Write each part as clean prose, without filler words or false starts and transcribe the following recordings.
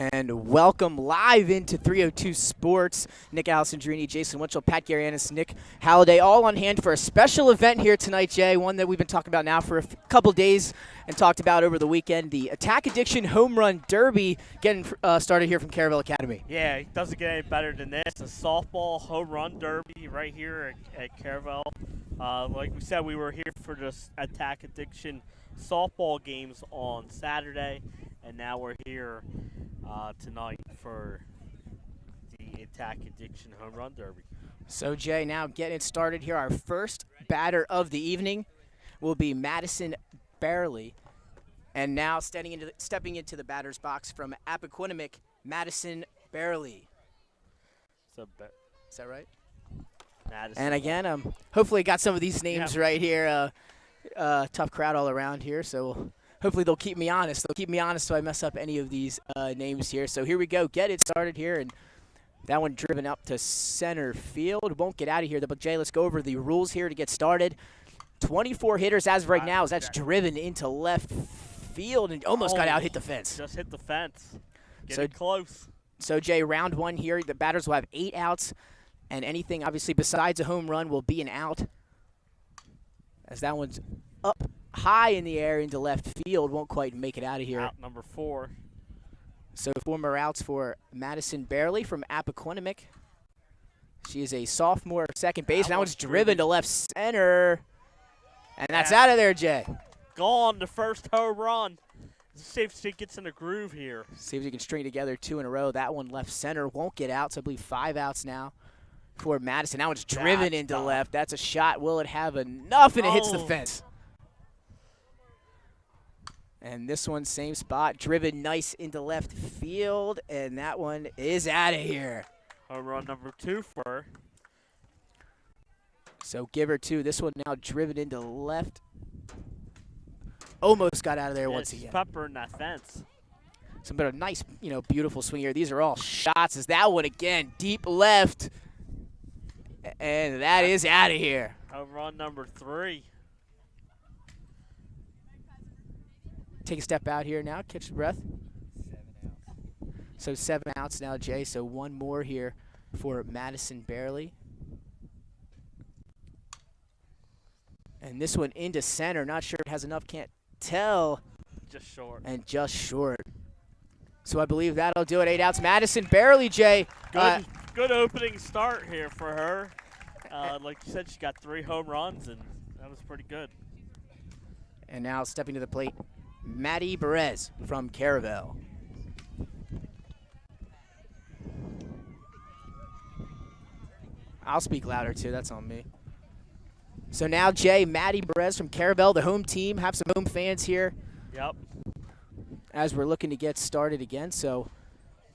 And welcome live into 302 Sports. Nick Alessandrini, Jason Winchell, Pat Garianis, Nick Halliday, all on hand for a special event here tonight, Jay. One that we've been talking about now for a couple days and talked about over the weekend. The Attack Addiction Home Run Derby getting started here from Caravel Academy. Yeah, it doesn't get any better than this. A softball home run derby right here at Caravel. Like we said, we were here for this Attack Addiction softball games on Saturday, and now we're here tonight for the Attack Addiction Home Run Derby. So, Jay, now getting it started here. Our first batter of the evening will be Madison Barely. And now stepping into the batter's box from Appoquinimink, Madison Barely. So, is that right? Madison. And again, hopefully got some of these names right here. Tough crowd all around here, so hopefully they'll keep me honest. They'll keep me honest so I mess up any of these names here. So here we go. Get it started here, and that one driven up to center field. Won't get out of here, but Jay, let's go over the rules here to get started. 24 hitters as of right now, as that's driven into left field and almost got out, hit the fence. Just hit the fence. Getting close. So, Jay, round one here, the batters will have 8 outs, and anything, obviously, besides a home run will be an out. As that one's up high in the air into left field, won't quite make it out of here. Out number 4. So 4 more outs for Madison Barely from Appoquinimink. She is a sophomore second base. That one's driven to left center. And that's out of there, Jay. Gone, the first home run. Let's see if she gets in a groove here. See if she can string together 2 in a row. That one left center won't get out, so I believe 5 outs now for Madison. That one's driven into left. That's a shot. Will it have enough? And it hits the fence. And this one, same spot, driven nice into left field, and that one is out of here. Home run number 2 for her. So give her 2. This one now driven into left. Almost got out of there once again. Peppering that fence. Some bit of nice, beautiful swing here. These are all shots. As that one again, deep left. And that is out of here. Home run number 3. Take a step out here now. Catch your breath. 7 outs. So 7 outs now, Jay. So 1 more here for Madison Barely. And this one into center. Not sure it has enough. Can't tell. Just short. And just short. So I believe that'll do it. 8 outs. Madison Barely, Jay. Good opening start here for her. Like you said, she got 3 home runs, and that was pretty good. And now stepping to the plate, Maddie Perez from Caravel. I'll speak louder, too. That's on me. So now, Jay, Maddie Perez from Caravel, the home team. Have some home fans here. Yep. As we're looking to get started again. So,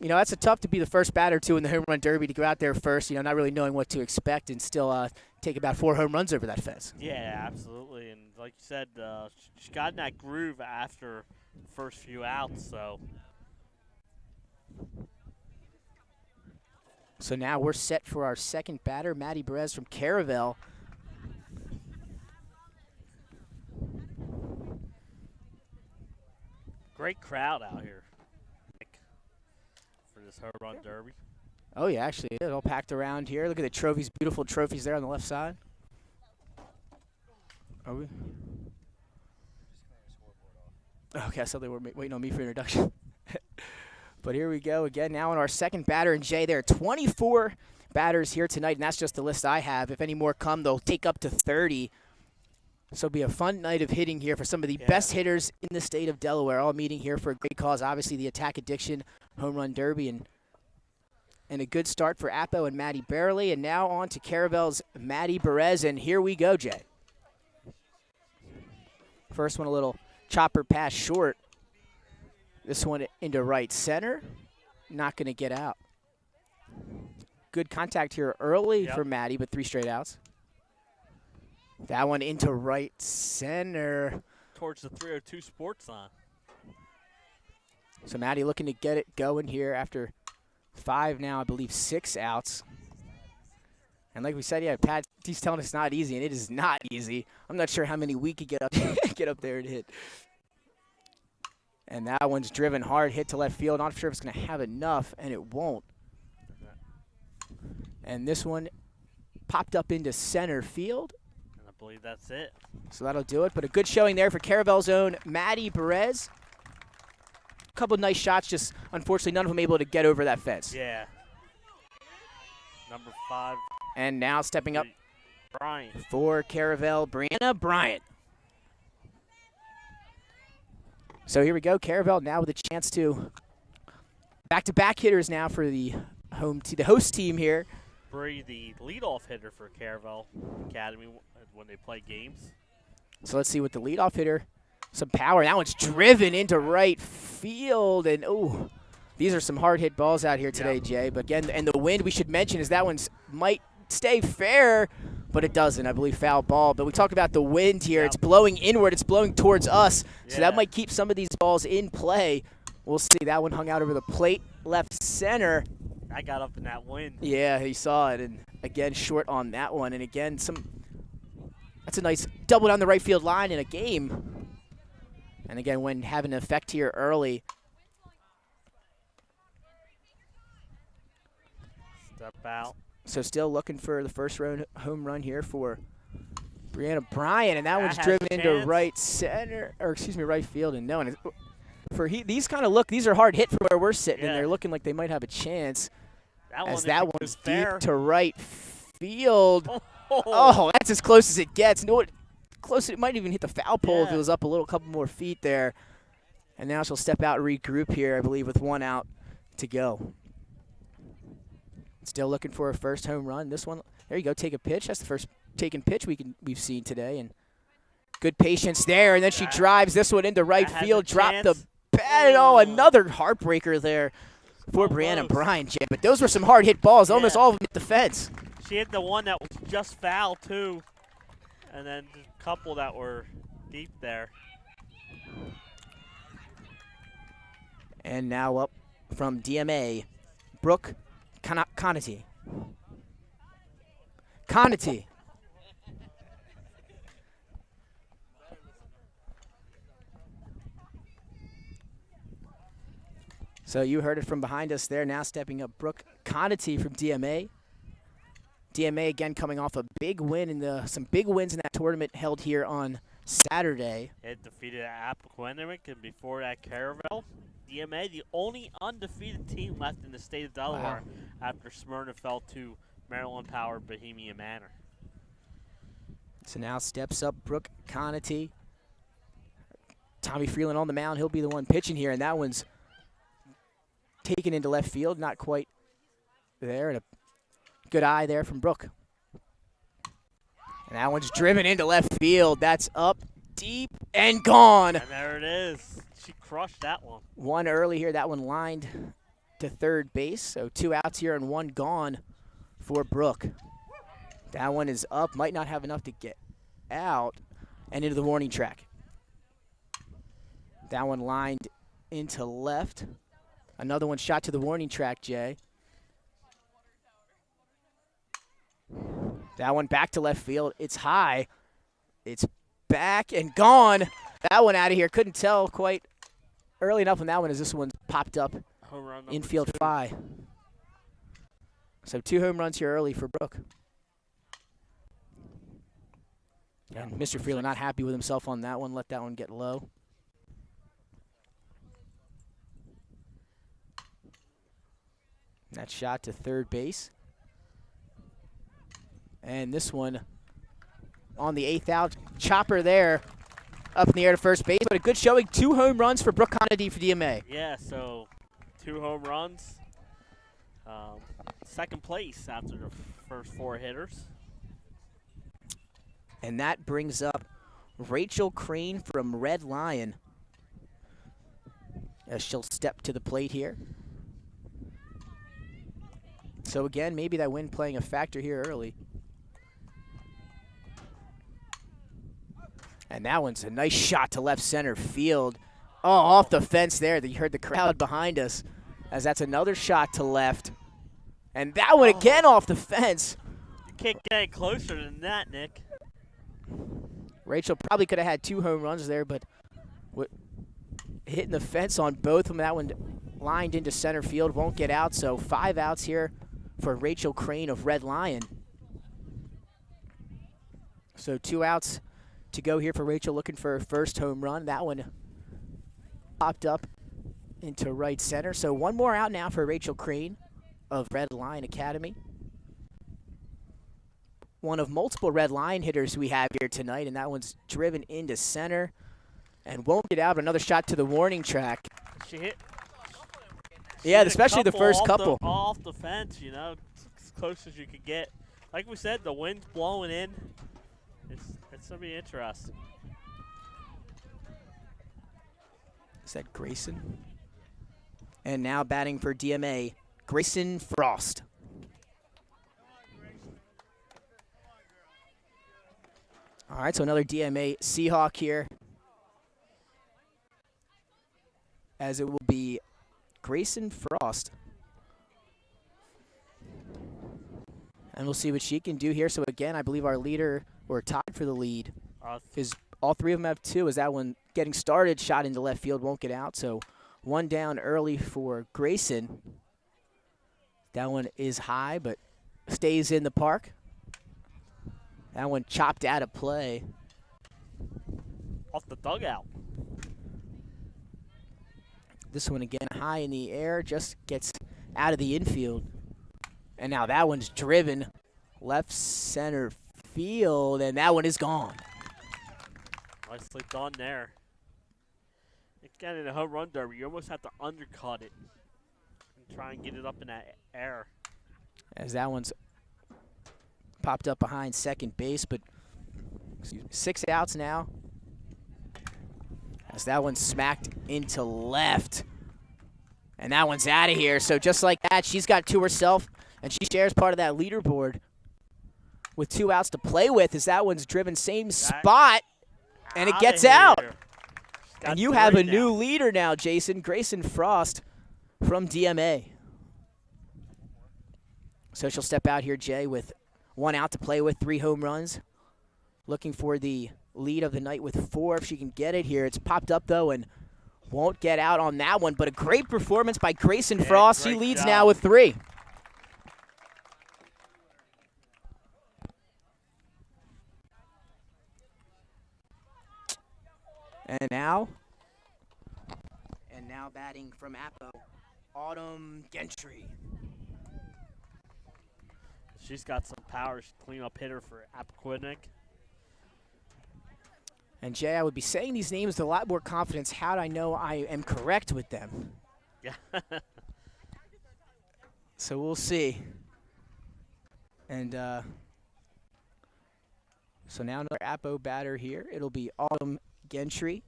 that's a tough to be the first batter, too, in the home run derby, to go out there first, not really knowing what to expect and still take about 4 home runs over that fence. Yeah, absolutely. And like you said, she got in that groove after the first few outs, so. So now we're set for our second batter, Maddie Perez from Caravel. Great crowd out here for this home run derby. Oh, yeah, actually, it's all packed around here. Look at the trophies, beautiful trophies there on the left side. Are we? Okay, I thought they were waiting on me for introduction. But here we go again now on our second batter. And, Jay, there are 24 batters here tonight, and that's just the list I have. If any more come, they'll take up to 30. So it'll be a fun night of hitting here for some of the best hitters in the state of Delaware, all meeting here for a great cause. Obviously, the Attack Addiction Home Run Derby, and a good start for Appo and Maddie Barely. And now on to Caravel's Maddie Perez, and here we go, Jay. First one, a little chopper pass short. This one into right center. Not going to get out. Good contact here early for Maddie, but 3 straight outs. That one into right center. Towards the 302 Sports line. So Maddie looking to get it going here after 5 now, I believe 6 outs. And like we said, Pat, he's telling us it's not easy, and it is not easy. I'm not sure how many we could get up there and hit. And that one's driven hard, hit to left field. Not sure if it's going to have enough, and it won't. And this one popped up into center field. And I believe that's it. So that'll do it. But a good showing there for Caravel's own Maddie Perez. A couple nice shots, just unfortunately none of them able to get over that fence. Yeah. Number 5. And now stepping up Bryant. for Caravel, Brianna Bryant. So here we go. Caravel now with a chance to back-to-back hitters now for the host team here. Bree, the leadoff hitter for Caravel Academy when they play games. So let's see what the leadoff hitter, some power. That one's driven into right field, and oh, these are some hard hit balls out here today, Jay. But again, and the wind we should mention is that one's might stay fair, but it doesn't. I believe foul ball. But we talked about the wind here. It's blowing inward. It's blowing towards us, so that might keep some of these balls in play. We'll see. That one hung out over the plate, left center. I got up in that wind. Yeah, he saw it, and again, short on that one. And again, that's a nice double down the right field line in a game. And again, when having an effect here early. Step out. So still looking for the first home run here for Brianna Bryant, and that one's has driven a into chance. right center, or excuse me, right field, and no one. These kind of look, these are hard hit from where we're sitting, and they're looking like they might have a chance. That One's fair. deep to right field. Oh, that's as close as it gets. No, close. It might even hit the foul pole if it was up a couple more feet there. And now she'll step out and regroup here, I believe, with one out to go. Still looking for a first home run. This one, there you go, take a pitch. That's the first taken pitch we've seen today, and good patience there. And then she drives this one into right field, dropped the bat. Oh, another heartbreaker there for Brianna Bryant, Jay. But those were some hard hit balls. Almost all of them hit the fence. She hit the one that was just foul too, and then a couple that were deep there. And now up from DMA, Brooke Conity. So you heard it from behind us there. Now stepping up, Brooke Conity from DMA. DMA again coming off a big win in some big wins in that tournament held here on Saturday. It defeated Appoquinimink, and before that Caravel. DMA, the only undefeated team left in the state of Delaware after Smyrna fell to Maryland-powered Bohemia Manor. So now steps up Brooke Conity. Tommy Freeland on the mound. He'll be the one pitching here, and that one's taken into left field. Not quite there, and a good eye there from Brooke. And that one's driven into left field. That's up, deep, and gone. And there it is. She crushed that one. One early here. That one lined to third base. So 2 outs here and 1 gone for Brooke. That one is up. Might not have enough to get out and into the warning track. That one lined into left. Another one shot to the warning track, Jay. That one back to left field. It's high. It's back and gone. That one out of here. Couldn't tell quite early enough on that one as this one popped up infield 2. fly. So 2 home runs here early for Brooke. And Mr. Freeland not happy with himself on that one. Let that one get low. That shot to third base. And this one on the 8th out. Chopper there up in the air to first base. But a good showing. 2 home runs for Brooke Conity for DMA. Yeah, so 2 home runs. Second place after the first 4 hitters. And that brings up Rachel Crane from Red Lion as she'll step to the plate here. So again, maybe that wind playing a factor here early. And that one's a nice shot to left center field. Oh, off the fence there. You heard the crowd behind us as that's another shot to left. And that one again off the fence. You can't get any closer than that, Nick. Rachel probably could have had 2 home runs there, but hitting the fence on both of them. That one lined into center field, won't get out. So 5 outs here for Rachel Crane of Red Lion. So 2 outs to go here for Rachel, looking for her first home run. That one popped up into right center. So 1 more out now for Rachel Crane of Red Lion Academy. One of multiple Red Lion hitters we have here tonight, and that one's driven into center and won't get out. Another shot to the warning track. She hit. Yeah, especially the first couple. Off the fence, you know, as close as you could get. Like we said, the wind's blowing in. It's going to be interesting. Is that Grayson? And now batting for DMA, Grayson Frost. All right, so another DMA Seahawk here, as it will be Grayson Frost. And we'll see what she can do here. So again, I believe our leader, or tied for the lead, is all 3 of them have 2. As that one getting started, shot into left field, won't get out. So 1 down early for Grayson. That one is high, but stays in the park. That one chopped out of play. Off the dugout. This one again high in the air, just gets out of the infield. And now that one's driven left center field, and that one is gone. Nicely done there. Again, in a home run derby, you almost have to undercut it and try and get it up in that air. As that one's popped up behind second base, but 6 outs now. As that one smacked into left. And that one's out of here. So just like that, she's got 2 herself, and she shares part of that leaderboard with 2 outs to play with, as that one's driven same spot, and it gets out. And you have a new leader now, Jason, Grayson Frost from DMA. So she'll step out here, Jay, with 1 out to play with, 3 home runs. Looking for the lead of the night with 4 if she can get it here. It's popped up, though, and won't get out on that one. But a great performance by Grayson Frost. He leads now with 3. And now batting from Appo, Autumn Gentry. She's got some power. She's a clean-up hitter for Appoquinimink. And, Jay, I would be saying these names with a lot more confidence had I know I am correct with them. Yeah. So we'll see. And so now another Appo batter here. It'll be Autumn Gentry.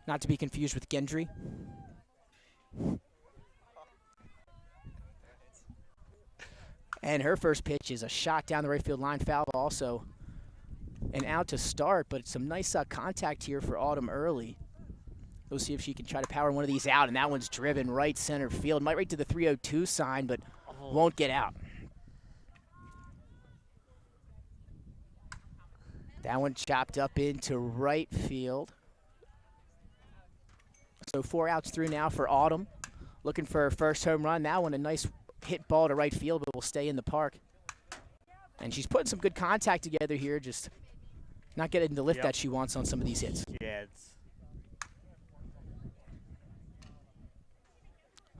Not to be confused with Gendry. And her first pitch is a shot down the right field line, foul, also an out to start, but some nice contact here for Autumn early. We'll see if she can try to power one of these out, and that one's driven right center field. Might right to the 302 sign, but won't get out. That one chopped up into right field. So 4 outs through now for Autumn. Looking for her first home run. That one a nice hit ball to right field, but will stay in the park. And she's putting some good contact together here, just not getting the lift that she wants on some of these hits. Yeah.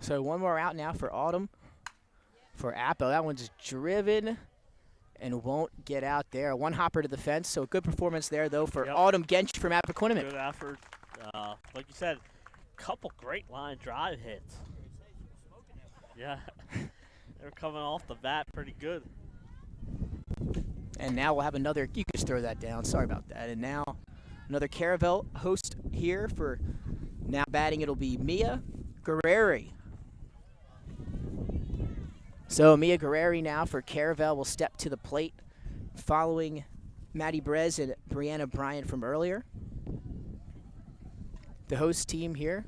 So 1 more out now for Autumn. For Appo, that one's driven and won't get out there. 1 hopper to the fence, so a good performance there, though, for Autumn Gentry from Appoquinimink. Good effort. Like you said, couple great line drive hits. Yeah, they're coming off the bat pretty good. And now we'll have another, you can just throw that down, sorry about that. And now another Caravel host here for now batting, it'll be Amia Gary. So Amia Gary now for Caravel will step to the plate following Maddie Brez and Brianna Bryant from earlier. The host team here.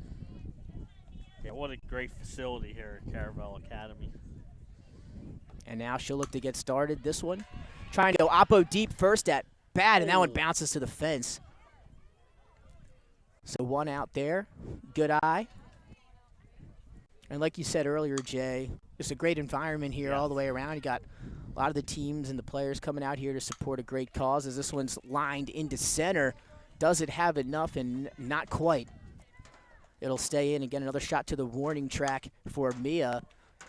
Yeah, what a great facility here at Caravel Academy. And now she'll look to get started. This one trying to go Oppo deep first at bat, and that one bounces to the fence. So one out there. Good eye. And like you said earlier, Jay, it's a great environment here all the way around. You got a lot of the teams and the players coming out here to support a great cause. As this one's lined into center, does it have enough? And not quite. It'll stay in. Again, another shot to the warning track for Mia.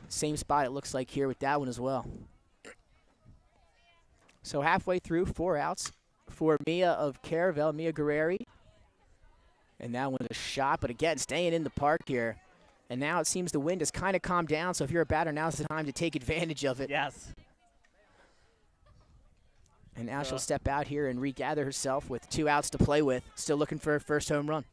Same spot it looks like here with that one as well. So halfway through, 4 outs for Mia of Caravel, Amia Gary. And that one's a shot, but again, staying in the park here. And now it seems the wind has kind of calmed down, so if you're a batter, now's the time to take advantage of it. Yes. And now she'll step out here and regather herself with 2 outs to play with. Still looking for her first home run.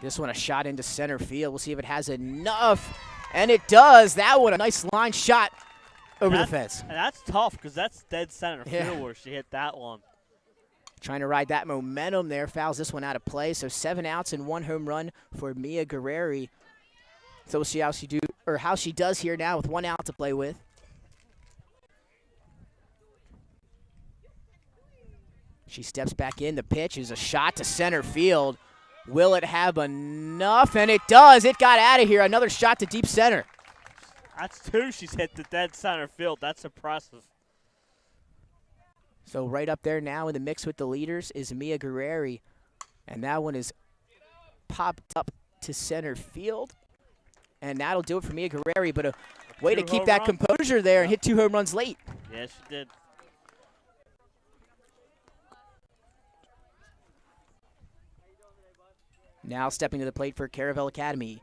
This one a shot into center field. We'll see if it has enough. And it does. That one a nice line shot over the fence. And that's tough because that's dead center field where she hit that one. Trying to ride that momentum there. Fouls this one out of play. So 7 outs and 1 home run for Amia Gary. So we'll see how she does here now with 1 out to play with. She steps back in. The pitch is a shot to center field. Will it have enough? And it does. It got out of here. Another shot to deep center. That's 2 she's hit the dead center field. That's impressive. So right up there now in the mix with the leaders is Amia Gary. And that one is popped up to center field. And that'll do it for Amia Gary. But a way to keep that composure there and hit 2 home runs late. Yeah, she did. Now stepping to the plate for Caravel Academy,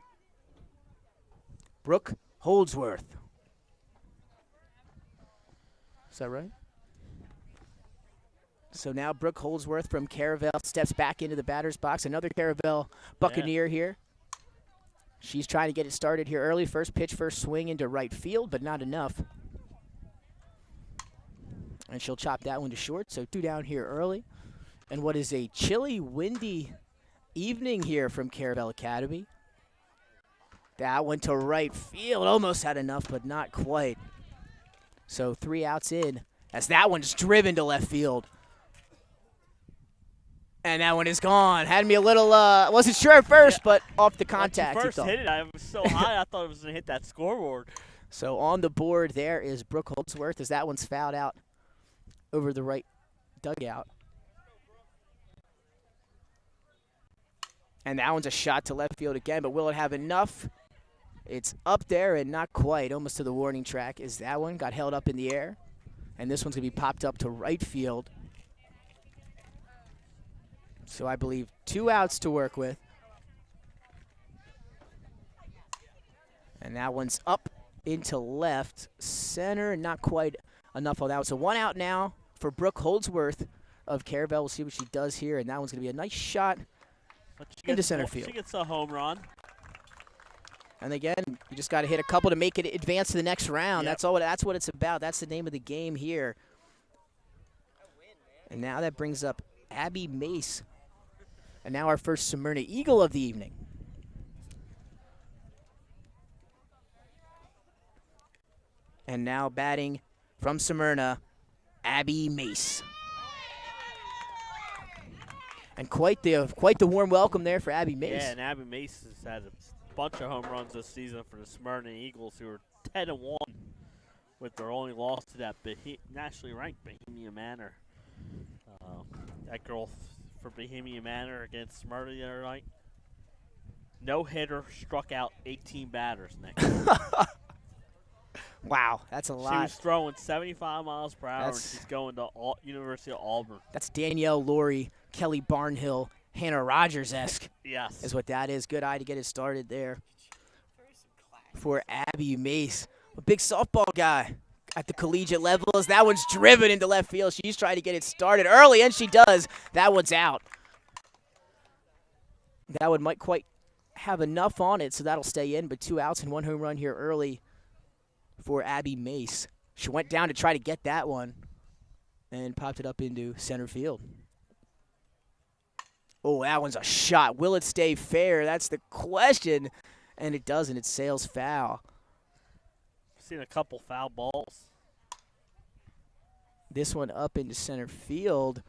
Brooke Holdsworth. Is that right? So now Brooke Holdsworth from Caravel steps back into the batter's box. Another Caravel Buccaneer here. She's trying to get it started here early. First pitch, first swing into right field, but not enough. And she'll chop that one to short, so 2 down here early. And what is a chilly, windy evening here from Caravel Academy. That went to right field. Almost had enough, but not quite. So 3 outs in as that one's driven to left field. And that one is gone. Had me a little, wasn't sure at first, but off the contact. When you first hit it, I was so high, I thought it was going to hit that scoreboard. So on the board there is Brooke Holdsworth as that one's fouled out over the right dugout. And that one's a shot to left field again, but will it have enough? It's up there and not quite, almost to the warning track. Is that one got held up in the air? And this one's going to be popped up to right field. So I believe 2 outs to work with. And that one's up into left center, not quite enough on that one. So 1 out now for Brooke Holdsworth of Caravel. We'll see what she does here, and that one's going to be a nice shot into center field. She gets a home run. And again, you just got to hit a couple to make it advance to the next round. Yep. That's what it's about. That's the name of the game here. And now that brings up Abbey Mace. And now our first Smyrna Eagle of the evening. And now batting from Smyrna, Abbey Mace. And quite the warm welcome there for Abbey Mace. Yeah, and Abbey Mace has had a bunch of home runs this season for the Smyrna Eagles, who are 10-1 with their only loss to that nationally ranked Bohemia Manor. That girl for Bohemia Manor against Smyrna the other night, no hitter, struck out 18 batters next year. Wow, that's a lot. She was throwing 75 miles per hour, and she's going to University of Auburn. That's Danielle Laurie, Kelly Barnhill, Hannah Rogers-esque. Yes. Is what that is. Good eye to get it started there for Abbey Mace. A big softball guy at the collegiate level as that one's driven into left field. She's trying to get it started early, and she does. That one's out. That one might quite have enough on it, so that'll stay in, but 2 outs and 1 home run here early for Abbey Mace. She went down to try to get that one and popped it up into center field. Oh, that one's a shot. Will it stay fair? That's the question. And it doesn't. It sails foul. I've seen a couple foul balls. This one up into center field.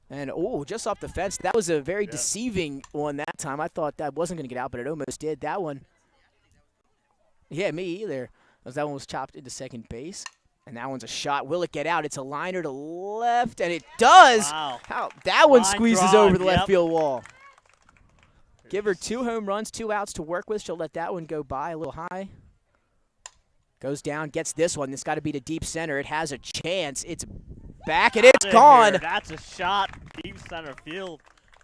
And, just off the fence. That was a very deceiving one that time. I thought that wasn't going to get out, but it almost did. That one, yeah, me either. That one was chopped into second base. And that one's a shot. Will it get out? It's a liner to left, and it does. Wow. That one Line squeezes drive, over the left field wall. Give her 2 home runs, 2 outs to work with. She'll let that one go by a little high. Goes down, gets this one. It's got to be to deep center. It has a chance. It's back, and it's gone. That's a shot. Deep center field.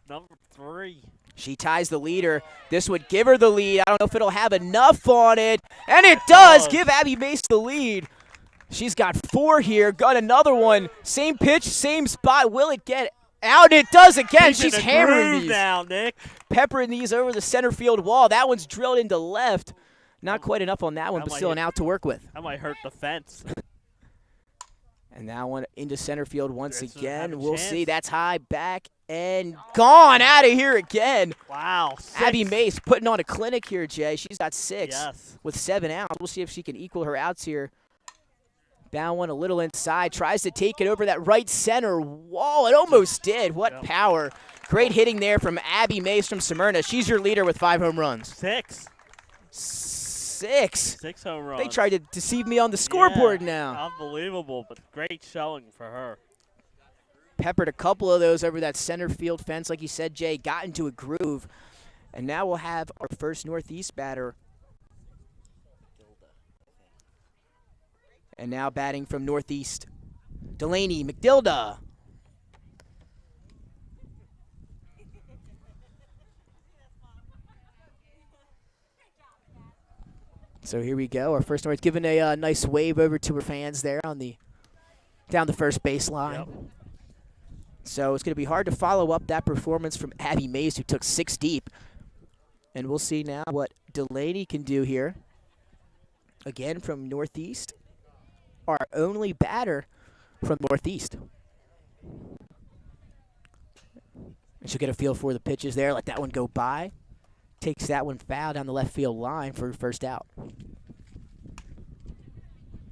Number 3. She ties the leader. This would give her the lead. I don't know if it'll have enough on it. And it does give Abbey Mace the lead. She's got 4 here. Got another one. Same pitch, same spot. Will it get out? It does again. She's hammering these. Now, Nick. Peppering these over the center field wall. That one's drilled into left. Not quite enough on that one, but still an out to work with. That might hurt the fence. And that one into center field once again. We'll see. That's high, back, and gone. Out of here again. Wow. 6. Abbey Mace putting on a clinic here, Jay. She's got 6 with 7 outs. We'll see if she can equal her outs here. Down one a little inside. Tries to take it over that right center wall. It almost did. What power. Great hitting there from Abbey Mace from Smyrna. She's your leader with 5 home runs. 6. 6 home runs. They tried to deceive me on the scoreboard now. Unbelievable, but great showing for her. Peppered a couple of those over that center field fence. Like you said, Jay, got into a groove. And now we'll have our first Northeast batter. And now batting from Northeast, Delaney McDilda. So here we go. Our first North giving a nice wave over to her fans there on down the first baseline. Yep. So it's going to be hard to follow up that performance from Abbey Mace, who took 6 deep. And we'll see now what Delaney can do here. Again from Northeast. Our only batter from Northeast. And she'll get a feel for the pitches there. Let that one go by. Takes that one foul down the left field line for first out.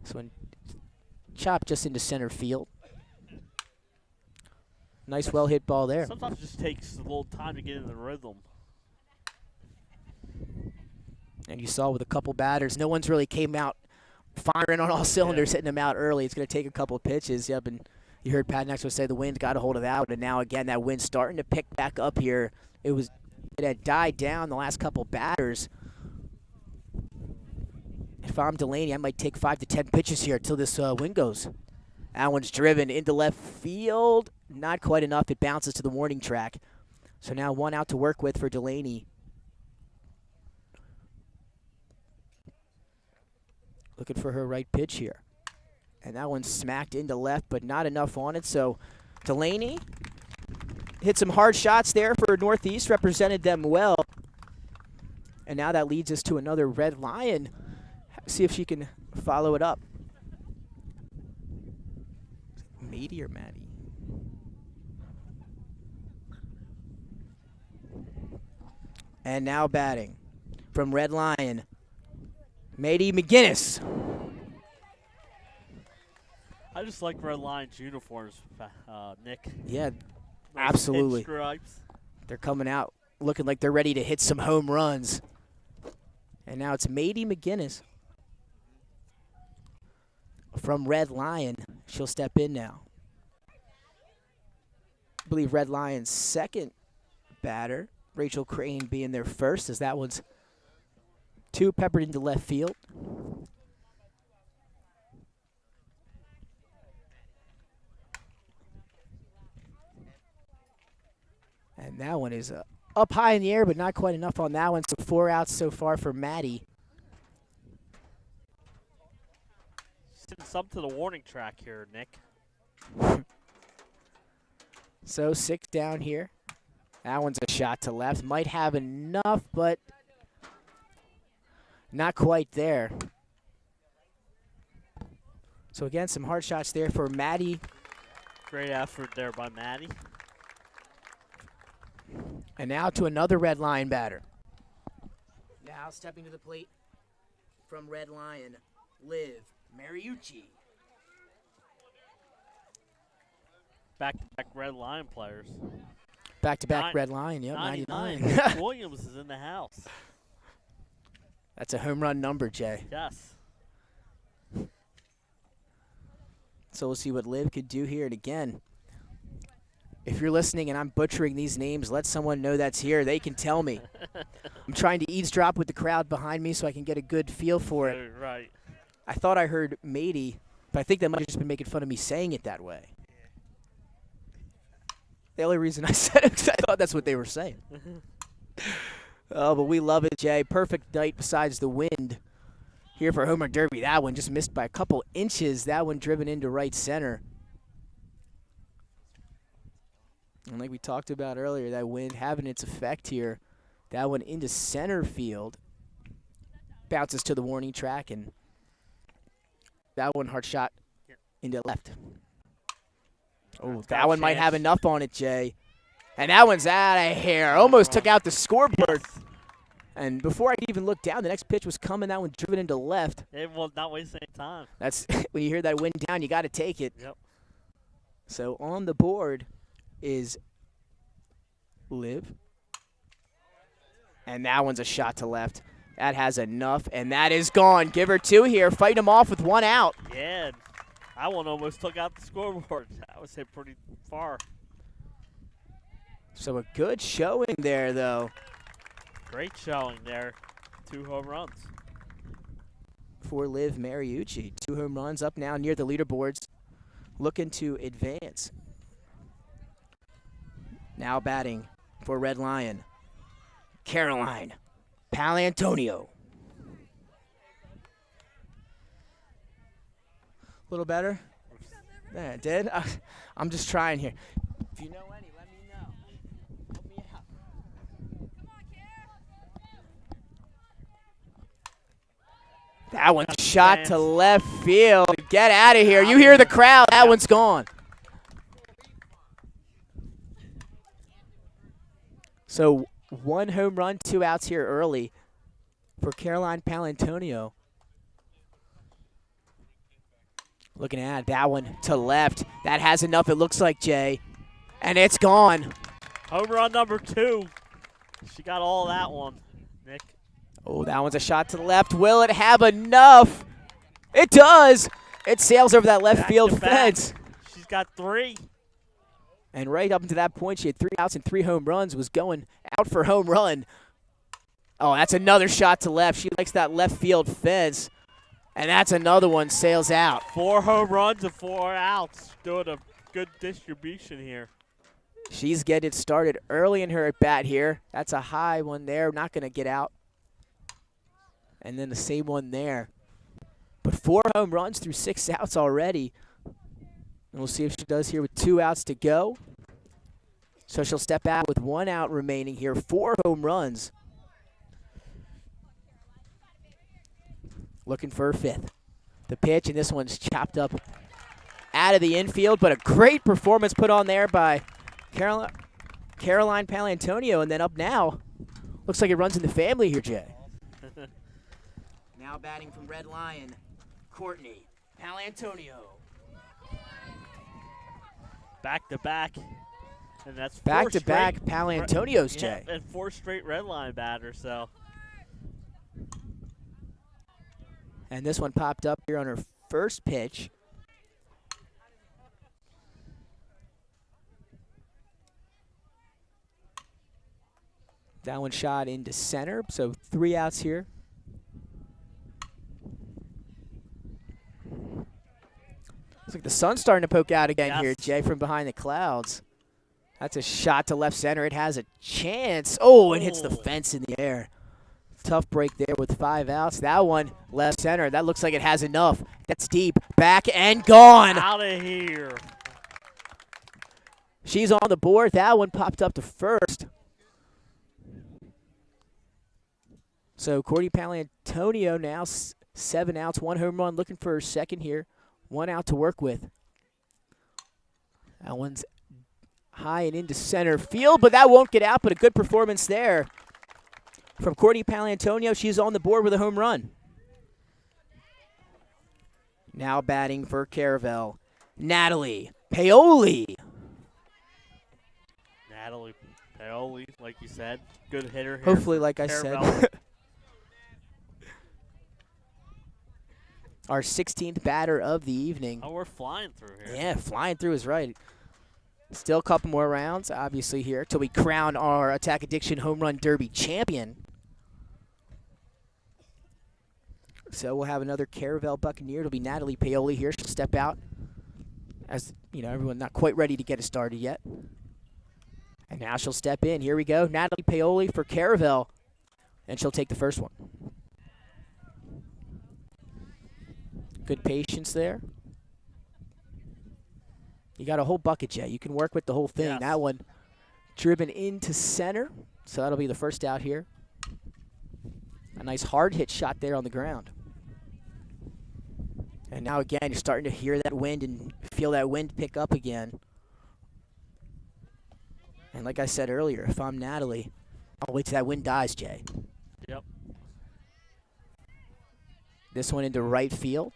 This one chopped just into center field. Nice well-hit ball there. Sometimes it just takes a little time to get in the rhythm. And you saw with a couple batters, no one's really came out firing on all cylinders, hitting them out early. It's going to take a couple of pitches. Yep, and you heard Pat Nexus say the wind got a hold of that one, and now again that wind's starting to pick back up here. It had died down the last couple batters. If I'm Delaney, I might take 5 to 10 pitches here until this wind goes. That one's driven into left field. Not quite enough. It bounces to the warning track. So now 1 out to work with for Delaney. Looking for her right pitch here. And that one's smacked into left, but not enough on it. So Delaney hit some hard shots there for Northeast, represented them well. And now that leads us to another Red Lion. See if she can follow it up. Mady or Maddie? And now batting from Red Lion, Mady McGinnis. I just like Red Lion's uniforms, Nick. Yeah, Those absolutely. pinstripes. They're coming out looking like they're ready to hit some home runs. And now it's Mady McGinnis from Red Lion. She'll step in now. I believe Red Lion's second batter, Rachel Crane being their first, as that one's 2 peppered into left field. And that one is up high in the air, but not quite enough on that one. So 4 outs so far for Maddie. Send some to the warning track here, Nick. So 6 down here. That one's a shot to left. Might have enough, but not quite there. So again, some hard shots there for Maddie. Great effort there by Maddie. And now to another Red Lion batter. Now stepping to the plate from Red Lion, Liv Mariucci. back-to-back Red Lion players. Back-to-back Red Lion, yep, 99. Williams is in the house. That's a home run number, Jay. Yes. So we'll see what Liv could do here. And again, if you're listening and I'm butchering these names, let someone know that's here. They can tell me. I'm trying to eavesdrop with the crowd behind me so I can get a good feel for it. Right. I thought I heard Matey, but I think they might have just been making fun of me saying it that way. The only reason I said it because I thought that's what they were saying. Oh, but we love it, Jay. Perfect night besides the wind here for Home Run Derby. That one just missed by a couple inches. That one driven into right center. And like we talked about earlier, that wind having its effect here. That one into center field. Bounces to the warning track, and that one hard shot into left. Oh, that one might have enough on it, Jay. And that one's out of here. Almost took out the scoreboard. And before I could even look down, the next pitch was coming. That one driven into left. It will not waste any time. That's when you hear that wind down, you got to take it. Yep. So on the board is Liv. And that one's a shot to left. That has enough, and that is gone. Give her two here. Fight him off with one out. Yeah. That one almost took out the scoreboard. That was hit pretty far. So a good showing there, though. Great showing there. 2 home runs. For Liv Mariucci. 2 home runs up now near the leaderboards. Looking to advance. Now batting for Red Lion. Caroline Palantonio. A little better? Yeah, it did? I'm just trying here. If you know any, let me know. Help me out. That one's shot to left field. Get out of here. You hear the crowd. That one's gone. So 1 home run, 2 outs here early for Caroline Palantonio. Looking at that one to left. That has enough, it looks like, Jay. And it's gone. Home run number 2. She got all that one, Nick. Oh, that one's a shot to the left. Will it have enough? It does. It sails over that left field fence. She's got 3. And right up until that point, she had 3 outs and 3 home runs, was going out for home run. Oh, that's another shot to left. She likes that left field fence. And that's another one, sails out. 4 home runs and 4 outs. Doing a good distribution here. She's getting started early in her at-bat here. That's a high one there, not going to get out. And then the same one there. But 4 home runs through 6 outs already. And we'll see if she does here with 2 outs to go. So she'll step out with 1 out remaining here. 4 home runs. Looking for her 5th. The pitch, and this one's chopped up out of the infield, but a great performance put on there by Caroline Palantonio. And then up now, looks like it runs in the family here, Jay. Now batting from Red Lion, Courtney Palantonio. Back-to-back. And that's back-to-back Palantonios, Jay. And 4 straight Red Line batters, so. And this one popped up here on her first pitch. That one shot into center, so 3 outs here. Looks like the sun's starting to poke out again here, Jay, from behind the clouds. That's a shot to left center. It has a chance. Oh, it hits the fence in the air. Tough break there with 5 outs. That one left center. That looks like it has enough. That's deep. Back and gone. Out of here. She's on the board. That one popped up to first. So Courtney Palantonio now 7 outs, 1 home run, looking for her second here. 1 out to work with. That one's high and into center field, but that won't get out, but a good performance there from Courtney Palantonio. She's on the board with a home run. Now batting for Caravel, Natalie Paoli. Natalie Paoli, like you said, good hitter here. Hopefully, for like I Caravel. said. Our 16th batter of the evening. Oh, we're flying through here. Yeah, flying through is right. Still a couple more rounds, obviously, here, till we crown our Attack Addiction Home Run Derby champion. So we'll have another Caravel Buccaneer. It'll be Natalie Paoli here. She'll step out as, you know, everyone not quite ready to get it started yet. And now she'll step in. Here we go. Natalie Paoli for Caravel. And she'll take the first one. Good patience there. You got a whole bucket, Jay. You can work with the whole thing. Yes. That one driven into center. So that'll be the first out here. A nice hard hit shot there on the ground. And now again, you're starting to hear that wind and feel that wind pick up again. And like I said earlier, if I'm Natalie, I'll wait till that wind dies, Jay. Yep. This one into right field.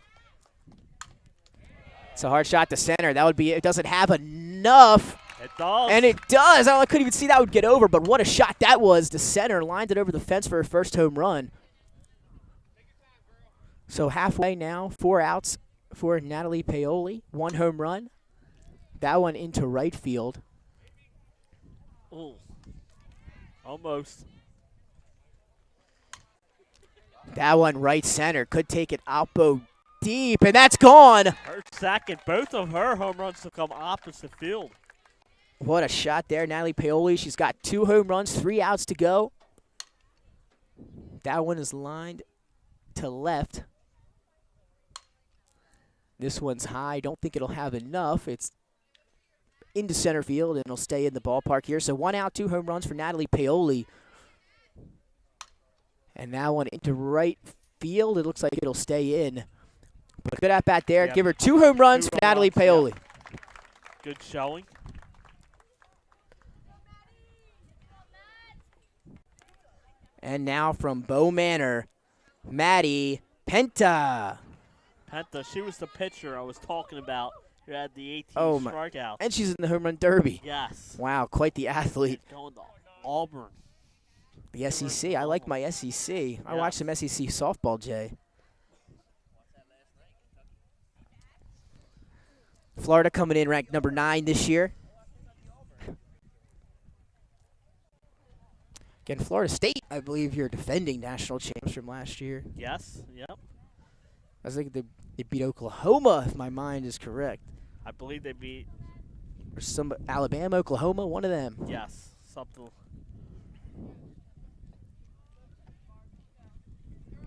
It's a hard shot to center. That would be, it doesn't have enough. It does. And it does. I couldn't even see that would get over, but what a shot that was to center. Lined it over the fence for her first home run. So halfway now, 4 outs for Natalie Paoli. 1 home run. That one into right field. Ooh. Almost. That one right center. Could take it Alpo deep, and that's gone. Her second. Both of her home runs have come opposite field. What a shot there, Natalie Paoli. She's got 2 home runs, 3 outs to go. That one is lined to left. This one's high. Don't think it'll have enough. It's into center field, and it'll stay in the ballpark here. So 1 out, 2 home runs for Natalie Paoli. And that one into right field. It looks like it'll stay in. But good at bat there. Yep. Give her 2 home runs 2 for home Natalie runs, Paoli. yep. Good showing. And now from Bow Manor, Maddie Penta. Penta, she was the pitcher I was talking about who had the 18 Oh, my. strikeouts. And she's in the home run derby. Yes. Wow, quite the athlete. Going to Auburn. The SEC. I like my SEC. I watched some SEC softball, Jay. Florida coming in ranked number 9 this year. Again, Florida State, I believe you're defending national champs from last year. Yes. Yep. I think they beat Oklahoma, if my mind is correct. I believe they beat. Or some Alabama, Oklahoma, one of them. Yes. Something.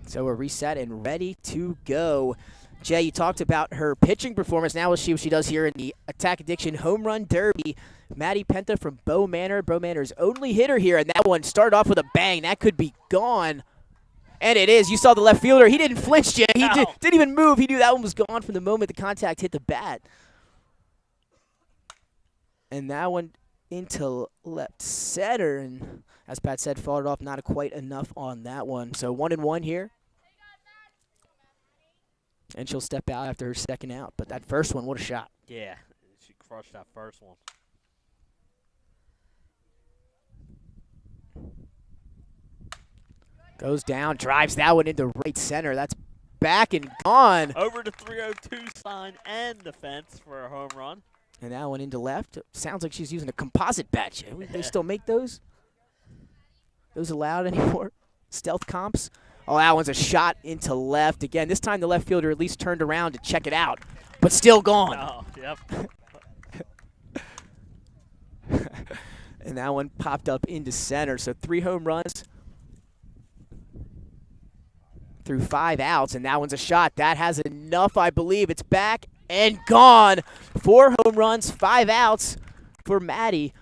So we're reset and ready to go. Jay, you talked about her pitching performance. Now we'll see what she does here in the Attack Addiction Home Run Derby. Maddie Penta from Bow Manor. Bow Manor's only hitter here, and that one started off with a bang. That could be gone. And it is. You saw the left fielder. He didn't flinch, Jay. He didn't even move. He knew that one was gone from the moment the contact hit the bat. And that one into left center. And as Pat said, followed off not quite enough on that one. So 1-1 here. And she'll step out after her second out. But that first one, what a shot. Yeah. She crushed that first one. Goes down, drives that one into right center. That's back and gone. Over the 302 sign and the fence for a home run. And that one into left. Sounds like she's using a composite bat. They still make those? Those allowed anymore? Stealth comps? Oh, that one's a shot into left. Again, this time the left fielder at least turned around to check it out. But still gone. Oh, yep. And that one popped up into center. So 3 home runs through 5 outs, and that one's a shot. That has enough, I believe. It's back and gone. 4 home runs, 5 outs for Maddie.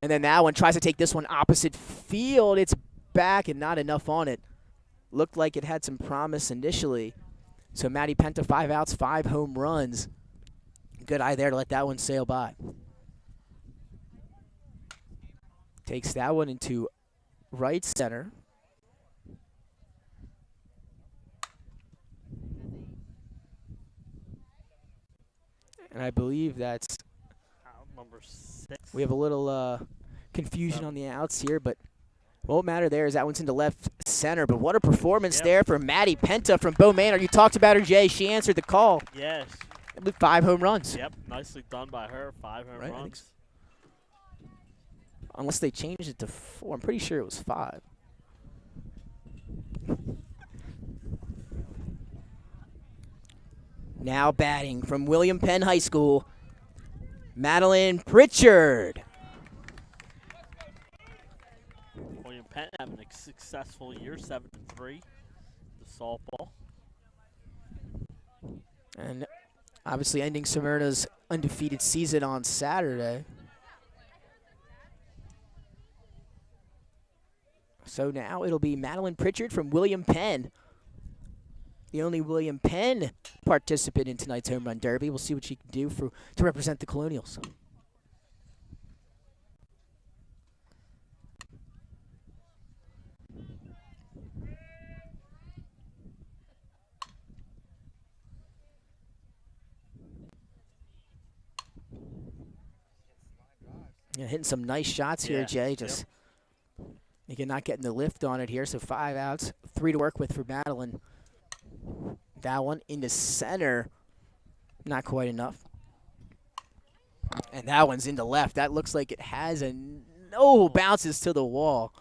And then that one tries to take this one opposite field. It's back and not enough on it. Looked like it had some promise initially. So Maddie Penta, 5 outs, 5 home runs. Good eye there to let that one sail by. Takes that one into right center. And I believe that's Number 6. We have a little confusion on the outs here, but won't matter there as that one's into left center. But what a performance there from Maddie Penta from Bow Manor. You talked about her, Jay. She answered the call. Yes. 5 home runs. Yep, nicely done by her. 5 home runs. Unless they changed it to 4. I'm pretty sure it was 5. Now batting from William Penn High School, Madeline Pritchard. William Penn having a successful year, 7-3, the softball. And obviously ending Smyrna's undefeated season on Saturday. So now it'll be Madeline Pritchard from William Penn. The only William Penn participant in tonight's home run derby. We'll see what she can do to represent the Colonials. Yeah, hitting some nice shots here, Jay. Just again, not getting the lift on it here. So 5 outs, 3 to work with for Madeline. That one into center, not quite enough. And that one's into left. That looks like it has bounces to the wall.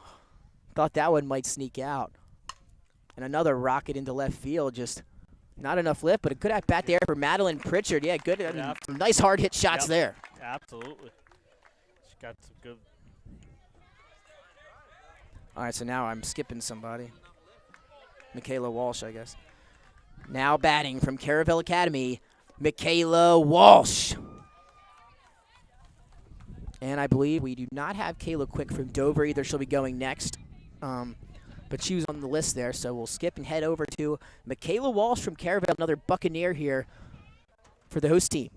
Thought that one might sneak out. And another rocket into left field, just not enough lift, but a good at bat there for Madeline Pritchard. Yeah, good. Some nice hard hit shots there. Absolutely. She got some good. All right, so now I'm skipping somebody. Michaela Walsh, I guess. Now batting from Caravel Academy, Michaela Walsh. And I believe we do not have Kayla Quick from Dover either. She'll be going next. But she was on the list there, so we'll skip and head over to Michaela Walsh from Caravel, another Buccaneer here for the host team.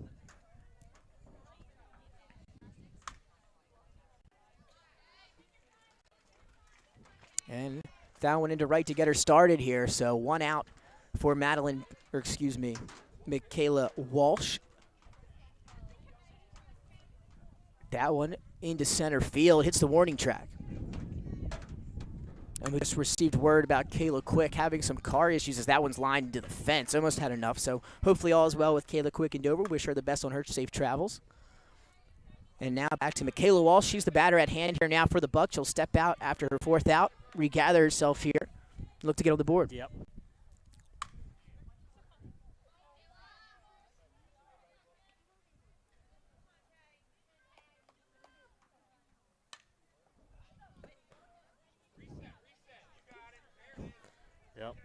And that one into right to get her started here. So 1 out for Michaela Walsh. That one into center field, hits the warning track. And we just received word about Kayla Quick having some car issues as that one's lined into the fence. Almost had enough, so hopefully all is well with Kayla Quick in Dover. Wish her the best on her safe travels. And now back to Michaela Walsh. She's the batter at hand here now for the Bucs. She'll step out after her 4th out, regather herself here, look to get on the board. Yep.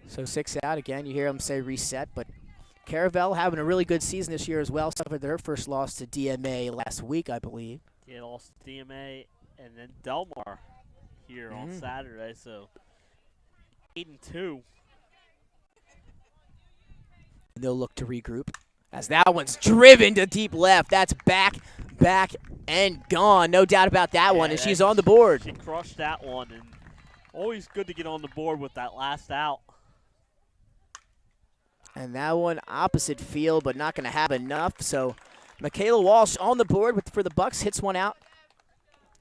So 6 out again. You hear them say reset, but Caravel having a really good season this year as well. Suffered their first loss to DMA last week, I believe. Yeah, lost to DMA and then Delmar here on Saturday. So 8-2. And they'll look to regroup as that one's driven to deep left. That's back, and gone. No doubt about that one, and she's on the board. She crushed that one, and always good to get on the board with that last out. And that one opposite field, but not going to have enough. So Michaela Walsh on the board for the Bucs, hits one out.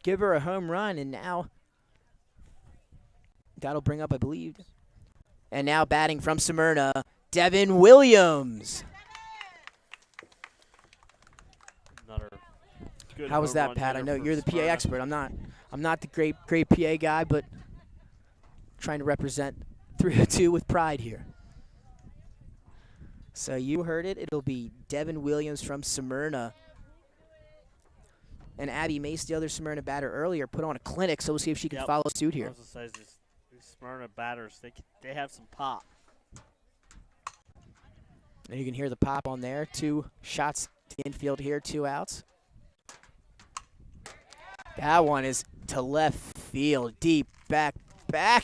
Give her a home run, and now that'll bring up, I believe. And now batting from Smyrna, Devin Williams. Another good. How was that, Pat? I know you're the PA expert. I'm not the great PA guy, but trying to represent 302 with pride here. So you heard it. It'll be Devin Williams from Smyrna. And Abbey Mace, the other Smyrna batter earlier, put on a clinic, so we'll see if she can follow suit here. I was going to say, these Smyrna batters, they have some pop. And you can hear the pop on there. 2 shots to the infield here, 2 outs. That one is to left field, deep back,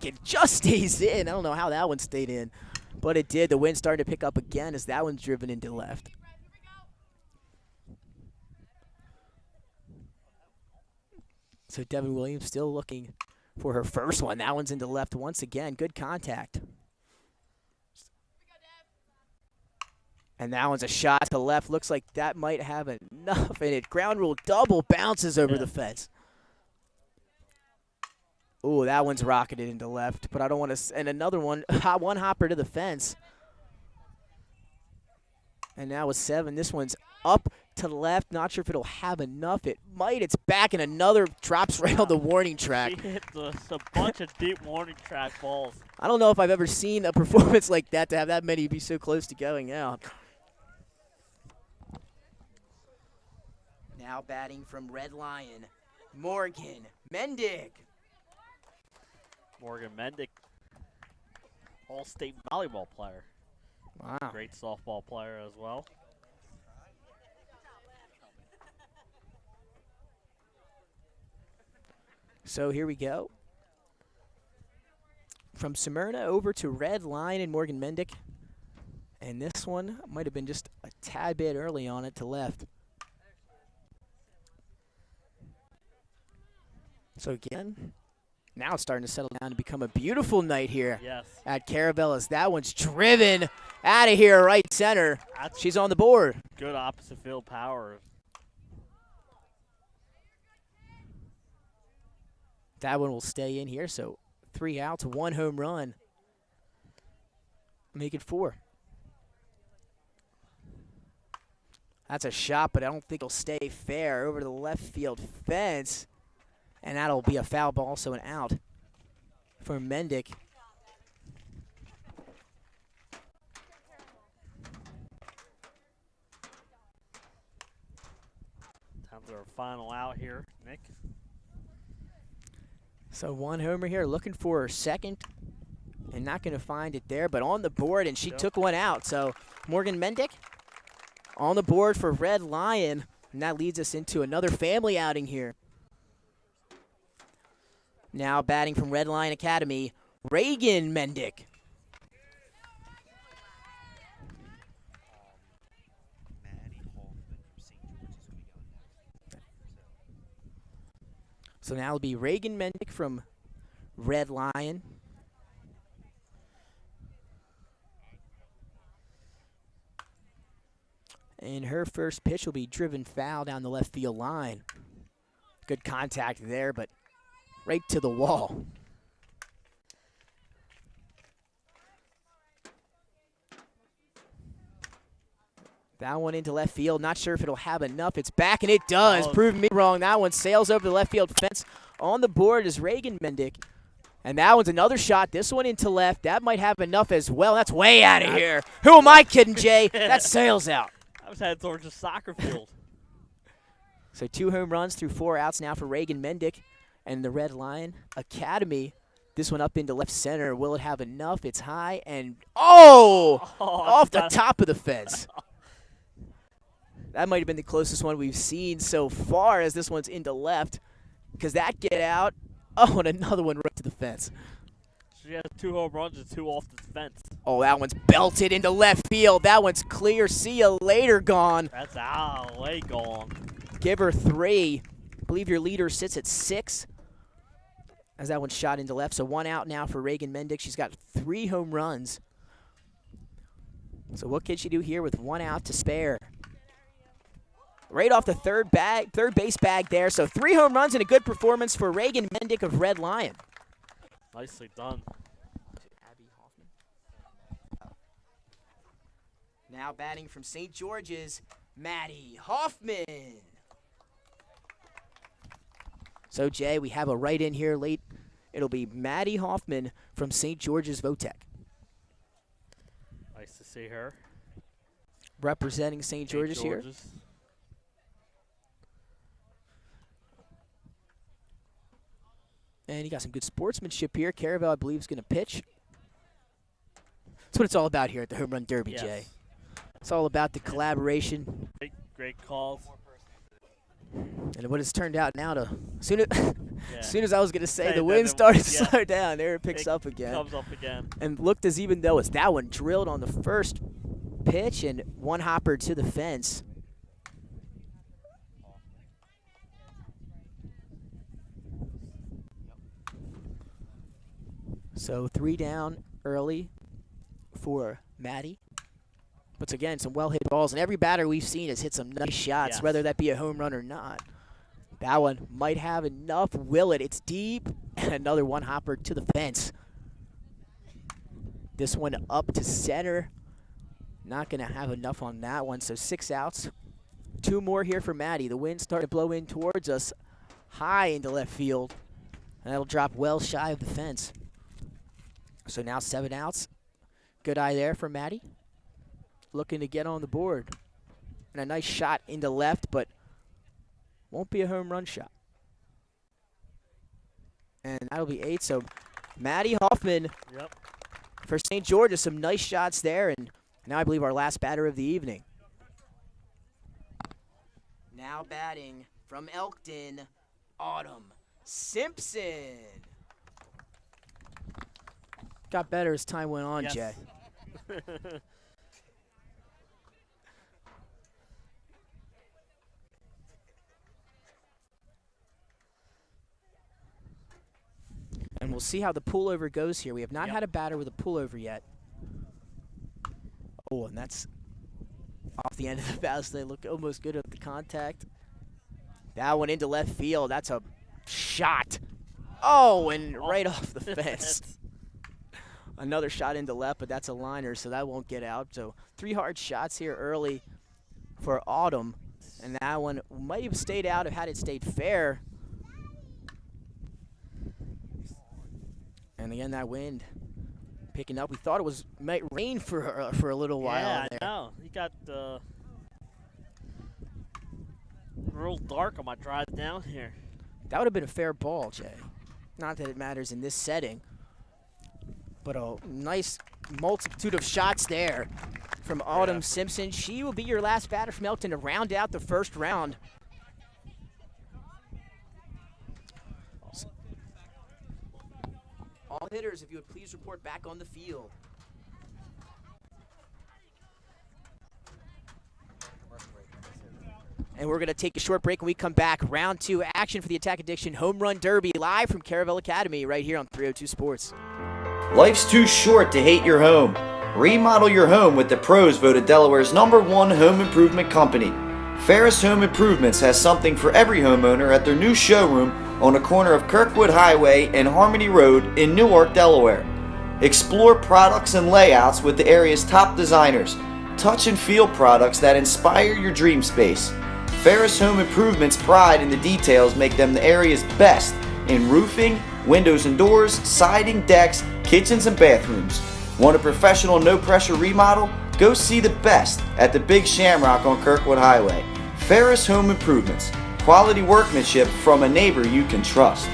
and just stays in. I don't know how that one stayed in, but it did. The wind started to pick up again as that one's driven into left. So Devin Williams still looking for her first one. That one's into left once again. Good contact. And that one's a shot to left. Looks like that might have enough in it. Ground rule double bounces over the fence. Ooh, that one's rocketed into left, but I don't want to. And another one, one hopper to the fence. And now with 7, this one's up to the left. Not sure if it'll have enough. It might. It's back, and another drops right on the warning track. She hit a bunch of deep warning track balls. I don't know if I've ever seen a performance like that to have that many be so close to going out. Now batting from Red Lion, Morgan Mendick. Morgan Mendick, all-state volleyball player. Wow. Great softball player as well. So here we go. From Smyrna over to Red Lion and Morgan Mendick. And this one might have been just a tad bit early on it to left. So again, now it's starting to settle down to become a beautiful night here at Caravel as that one's driven out of here right center. She's on the board. Good opposite field power. That one will stay in here, so 3 outs, 1 home run. Make it 4. That's a shot, but I don't think it'll stay fair over the left field fence. And that'll be a foul ball, so an out for Mendick. Time for our final out here, Nick. So 1 homer here, looking for her second, and not going to find it there, but on the board, and she took one out. So Morgan Mendick on the board for Red Lion, and that leads us into another family outing here. Now batting from Red Lion Academy, Reagan Mendick. So now it'll be Reagan Mendick from Red Lion. And her first pitch will be driven foul down the left field line. Good contact there, but right to the wall. That one into left field. Not sure if it'll have enough. It's back, and it does. Prove me wrong. That one sails over the left field fence. On the board is Reagan Mendick. And that one's another shot. This one into left. That might have enough as well. That's way out of here. Who am I kidding, Jay? That sails out. I was headed towards the soccer field. So 2 home runs through 4 outs now for Reagan Mendick. And the Red Lion Academy, this one up into left center. Will it have enough? It's high, and off the top of the fence. That might have been the closest one we've seen so far as this one's into left. Because that get out, and another one right to the fence. She has 2 home runs and 2 off the fence. Oh, that one's belted into left field. That one's clear. See you later, gone. That's out, way gone. Give her 3. I believe your leader sits at 6. As that one's shot into left. So 1 out now for Reagan Mendick. She's got 3 home runs. So what can she do here with 1 out to spare? Right off the third base bag there. So 3 home runs and a good performance for Reagan Mendick of Red Lion. Nicely done. Abby Hoffman. Now batting from St. George's, Maddie Hoffman. So, Jay, we have a write-in here late. It'll be Maddie Hoffman from St. George's Votech. Nice to see her. Representing St. George's here. And you got some good sportsmanship here. Caravel, I believe, is going to pitch. That's what it's all about here at the Home Run Derby, Jay. It's all about the collaboration. Great calls. And what it's turned out now to, as soon as I was going to say the wind started to slow down, there it picks up again. Comes up again. And looked as even though as that one drilled on the first pitch and 1 hopper to the fence. So 3 down early for Maddie. But again, some well-hit balls. And every batter we've seen has hit some nice shots, Yes. whether that be a home run or not. That one might have enough. Will it? It's deep. And another one-hopper to the fence. This one up to center. Not going to have enough on that one. So 6 outs. 2 more here for Maddie. The wind starting to blow in towards us. High into left field. And that'll drop well shy of the fence. So now 7 outs. Good eye there for Maddie. Looking to get on the board. And a nice shot into left, but won't be a home run shot. And that'll be 8. So Maddie Hoffman for St. George's. Some nice shots there. And now I believe our last batter of the evening. Now batting from Elkton, Autumn Simpson. Got better as time went on, Yes. Jay. And we'll see how the pullover goes here. We have not had a batter with a pullover yet. Oh, and that's off the end of the bat. They look almost good at the contact. That one into left field. That's a shot. Oh, and right off the fence. Another shot into left, but that's a liner, so that won't get out. So 3 hard shots here early for Autumn. And that one might have stayed out had it stayed fair. And again, that wind picking up. We thought it might rain for a little while. Yeah, there. I know. You got real dark on my drive down here. That would have been a fair ball, Jay. Not that it matters in this setting. But a nice multitude of shots there from Autumn Simpson. She will be your last batter from Elkton to round out the first round. All hitters, if you would please report back on the field. And we're going to take a short break. When we come back, round 2 action for the Attack Addiction Home Run Derby live from Caravel Academy right here on 302 Sports. Life's too short to hate your home. Remodel your home with the pros voted Delaware's #1 home improvement company. Ferris Home Improvements has something for every homeowner at their new showroom on the corner of Kirkwood Highway and Harmony Road in Newark, Delaware. Explore products and layouts with the area's top designers. Touch and feel products that inspire your dream space. Ferris Home Improvements' pride in the details make them the area's best in roofing, windows and doors, siding, decks, kitchens, and bathrooms. Want a professional, no-pressure remodel? Go see the best at the Big Shamrock on Kirkwood Highway. Ferris Home Improvements. Quality workmanship from a neighbor you can trust.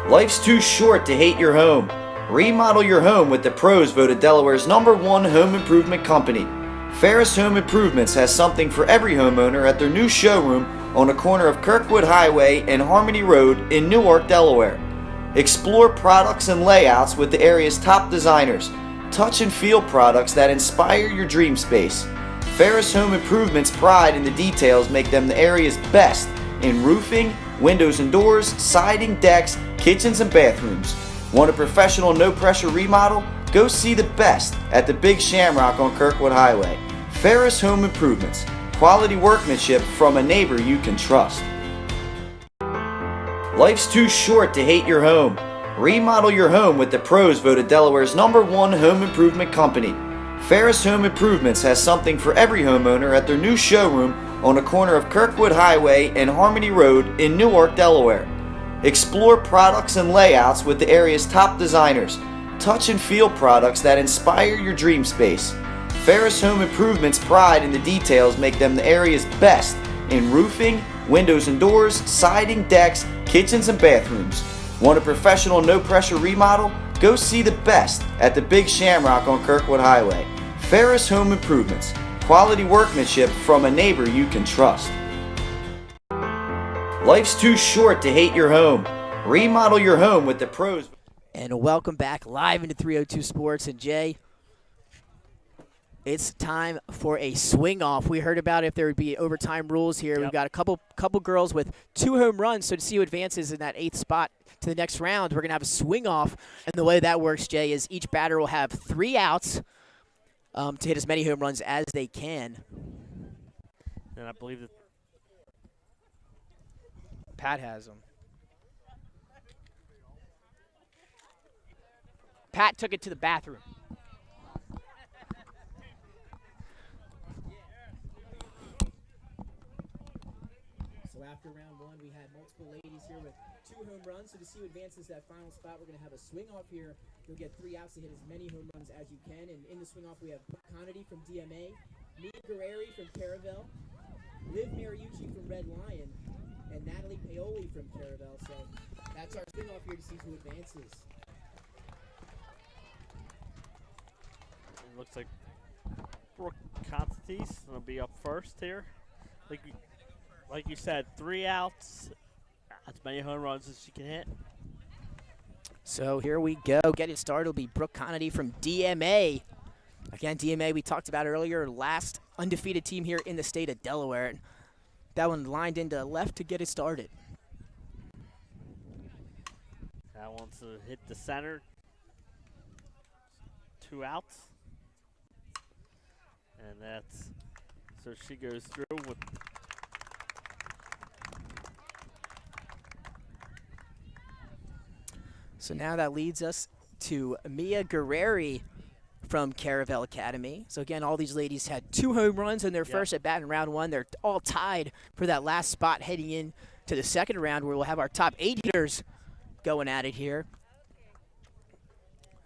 Life's too short to hate your home. Remodel your home with the pros voted Delaware's #1 home improvement company. Ferris Home Improvements has something for every homeowner at their new showroom on the corner of Kirkwood Highway and Harmony Road in Newark, Delaware. Explore products and layouts with the area's top designers. Touch and feel products that inspire your dream space. Ferris Home Improvements' pride in the details make them the area's best in roofing, windows and doors, siding, decks, kitchens, and bathrooms. Want a professional, no-pressure remodel? Go see the best at the Big Shamrock on Kirkwood Highway. Ferris Home Improvements. Quality workmanship from a neighbor you can trust. Life's too short to hate your home. Remodel your home with the pros voted Delaware's #1 home improvement company. Ferris Home Improvements has something for every homeowner at their new showroom on the corner of Kirkwood Highway and Harmony Road in Newark, Delaware. Explore products and layouts with the area's top designers. Touch and feel products that inspire your dream space. Ferris Home Improvements' pride in the details make them the area's best in roofing, windows and doors, siding, decks, kitchens, and bathrooms. Want a professional, no-pressure remodel? Go see the best at the Big Shamrock on Kirkwood Highway. Ferris Home Improvements. Quality workmanship from a neighbor you can trust. Life's too short to hate your home. Remodel your home with the pros. And welcome back live into 302 Sports. And Jay, it's time for a swing off. We heard about if there would be overtime rules here. Yep. We've got a couple girls with 2 home runs. So to see who advances in that 8th spot to the next round, we're going to have a swing off. And the way that works, Jay, is each batter will have 3 outs. to hit as many home runs as they can. And I believe that Pat has them. Pat took it to the bathroom. So after round one, we had multiple ladies here with 2 home runs. So to see who advances that final spot, we're going to have a swing-off here. You'll get 3 outs to hit as many home runs as you can. And in the swing-off, we have Brooke Holdsworth from DMA, Amia Gary from Caravel, Liv Mariucci from Red Lion, and Natalie Paoli from Caravel. So that's our swing-off here to see who advances. it looks like Brooke Holdsworth will be up first here. Like you said, 3 outs, as many home runs as she can hit. So here we go. Get it started will be Brooke Holdsworth from DMA. Again, DMA we talked about earlier, last undefeated team here in the state of Delaware. That one lined into left to get it started. That one's to hit the center. 2 outs. And that's, so she goes through with. So now that leads us to Amia Gary from Caravel Academy. So again, all these ladies had 2 home runs in their first at bat in round 1. They're all tied for that last spot heading in to the second round, where we'll have our top 8 hitters going at it here.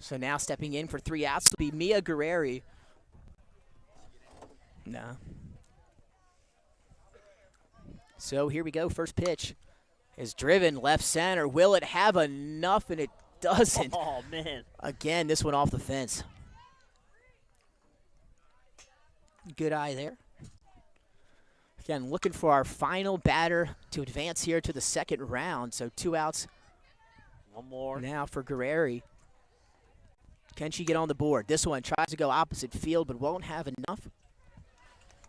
So now stepping in for 3 outs will be Amia Gary. No. So here we go. First pitch is driven left center. Will it have enough? And it doesn't. Oh, man. Again, this one off the fence. Good eye there. Again, looking for our final batter to advance here to the second round. So 2 outs. 1 more. Now for Gary. Can she get on the board? This one tries to go opposite field, but won't have enough.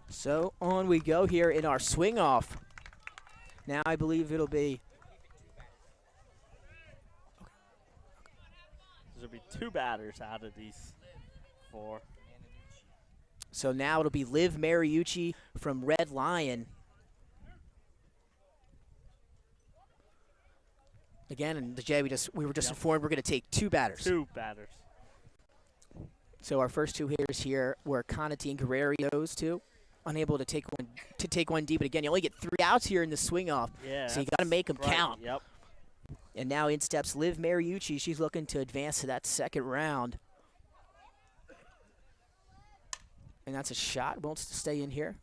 So on we go here in our swing off. Now I believe it'll be. There'll be 2 batters out of these 4. So now it'll be Liv Mariucci from Red Lion. Again, and the Jay, we were just informed we're going to take 2 batters. 2 batters. So our first 2 hitters here were Conati and Guerrero, those 2. Unable to take one deep, but again, you only get 3 outs here in the swing off. Yeah. So you got to make them count. Yep. And now in steps Liv Mariucci. She's looking to advance to that second round. And that's a shot. Wants to stay in here.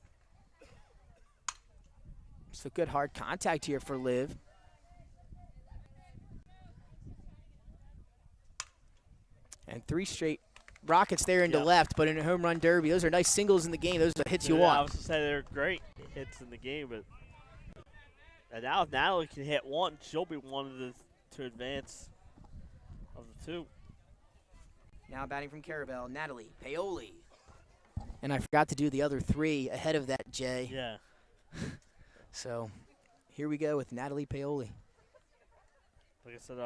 So good hard contact here for Liv. And 3 straight rockets there into left, but in a home run derby, those are nice singles in the game. Those are the hits you want. I was going to say they're great hits in the game, but and now if Natalie can hit 1, she'll be one of the to advance of the 2. Now batting from Caravel, Natalie Paoli. And I forgot to do the other 3 ahead of that, Jay. Yeah. So here we go with Natalie Paoli. Like I said,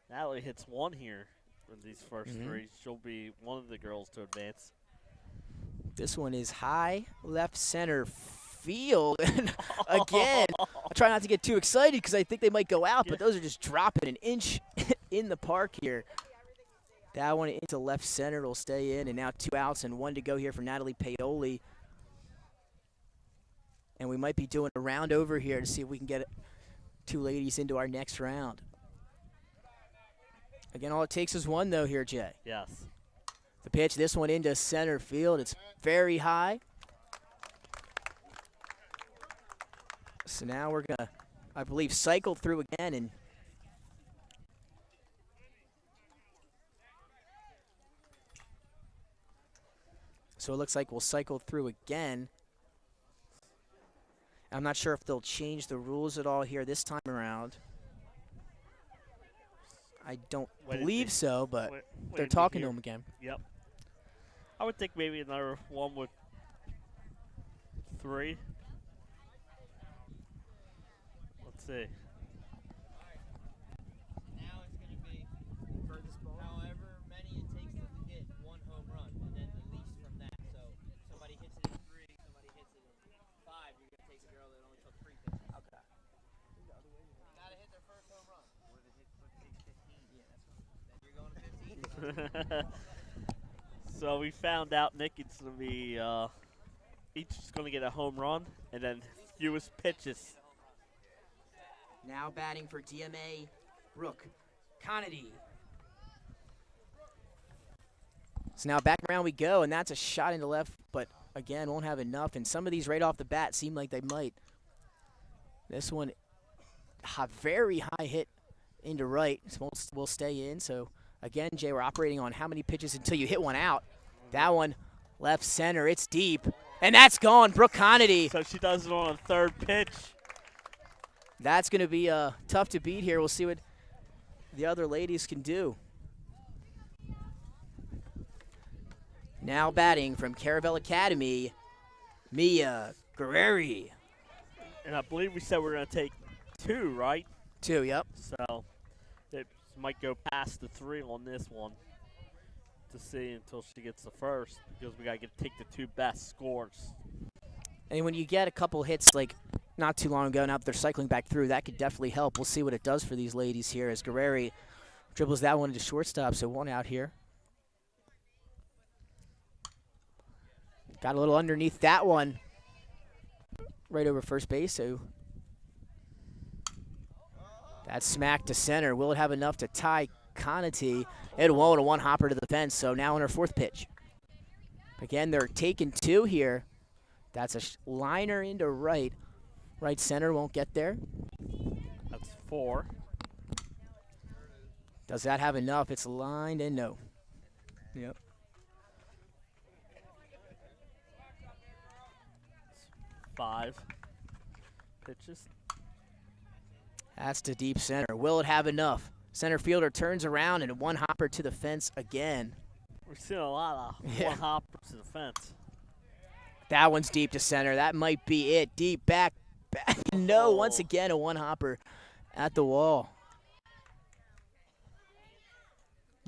Natalie hits 1 here. In these first 3, she'll be one of the girls to advance. This one is high left center field. And again, I'll try not to get too excited because I think they might go out, but those are just dropping an inch in the park here. That one into left center will stay in, and now 2 outs and 1 to go here for Natalie Paoli. And we might be doing a round over here to see if we can get 2 ladies into our next round. Again, all it takes is 1, though, here, Jay. Yes. The pitch, this one into center field. It's very high. So now we're going to, I believe, cycle through again. And so it looks like we'll cycle through again. I'm not sure if they'll change the rules at all here this time around. I don't believe so, but they're talking to him again. Yep. I would think maybe another 1 with 3. Let's see. Now it's going to be however many it takes them to hit 1 home run, and then the So we found out Nick is going to be each is going to get a home run and then fewest pitches. Now batting for DMA, Brooke Holdsworth. So now back around we go, and that's a shot into left, but again, won't have enough. And some of these right off the bat seem like they might. This one, a very high hit into right. Will stay in. So again, Jay, we're operating on how many pitches until you hit one out. That one, left center, it's deep. And that's gone, Brooke Holdsworth. So she does it on a third pitch. That's going to be tough to beat here. We'll see what the other ladies can do. Now batting from Caravel Academy, Amia Gary. And I believe we said we're going to take 2, right? 2, yep. So it might go past the 3 on this one to see until she gets the first, because we got to take the 2 best scores. And when you get a couple hits like not too long ago, now that they're cycling back through, that could definitely help. We'll see what it does for these ladies here as Gary dribbles that one into shortstop, so 1 out here. Got a little underneath that one, right over first base, so that's smacked to center. Will it have enough to tie Conity? It won't, a 1-hopper to the fence, so now on her 4th pitch. Again, they're taking 2 here. That's a liner into right. Right center won't get there. That's 4. Does that have enough? It's lined and no. Yep. 5 pitches. That's to deep center. Will it have enough? Center fielder turns around and a 1-hopper to the fence again. We're seeing a lot of 1-hoppers to the fence. That one's deep to center. That might be it. Deep back. No, once again, a 1-hopper at the wall.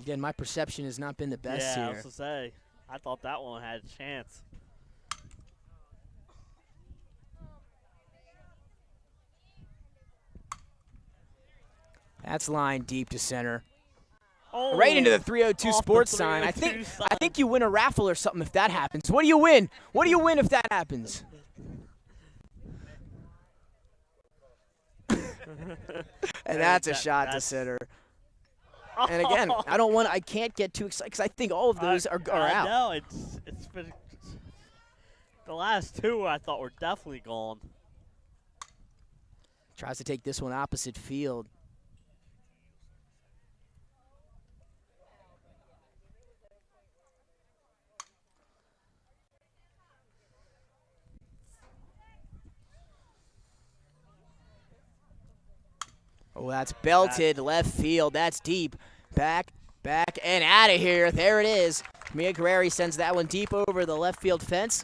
Again, my perception has not been the best here. Yeah, I was to say, I thought that one had a chance. That's lined deep to center. Oh, Right into the 302 sports sign. I think you win a raffle or something if that happens. What do you win? What do you win if that happens? And that's a shot to center. And again, I can't get too excited because I think all of those are out. No, it's been the last 2 I thought were definitely gone. Tries to take this one opposite field. Oh, that's belted left field. That's deep. Back, and out of here. There it is. Amia Gary sends that one deep over the left field fence.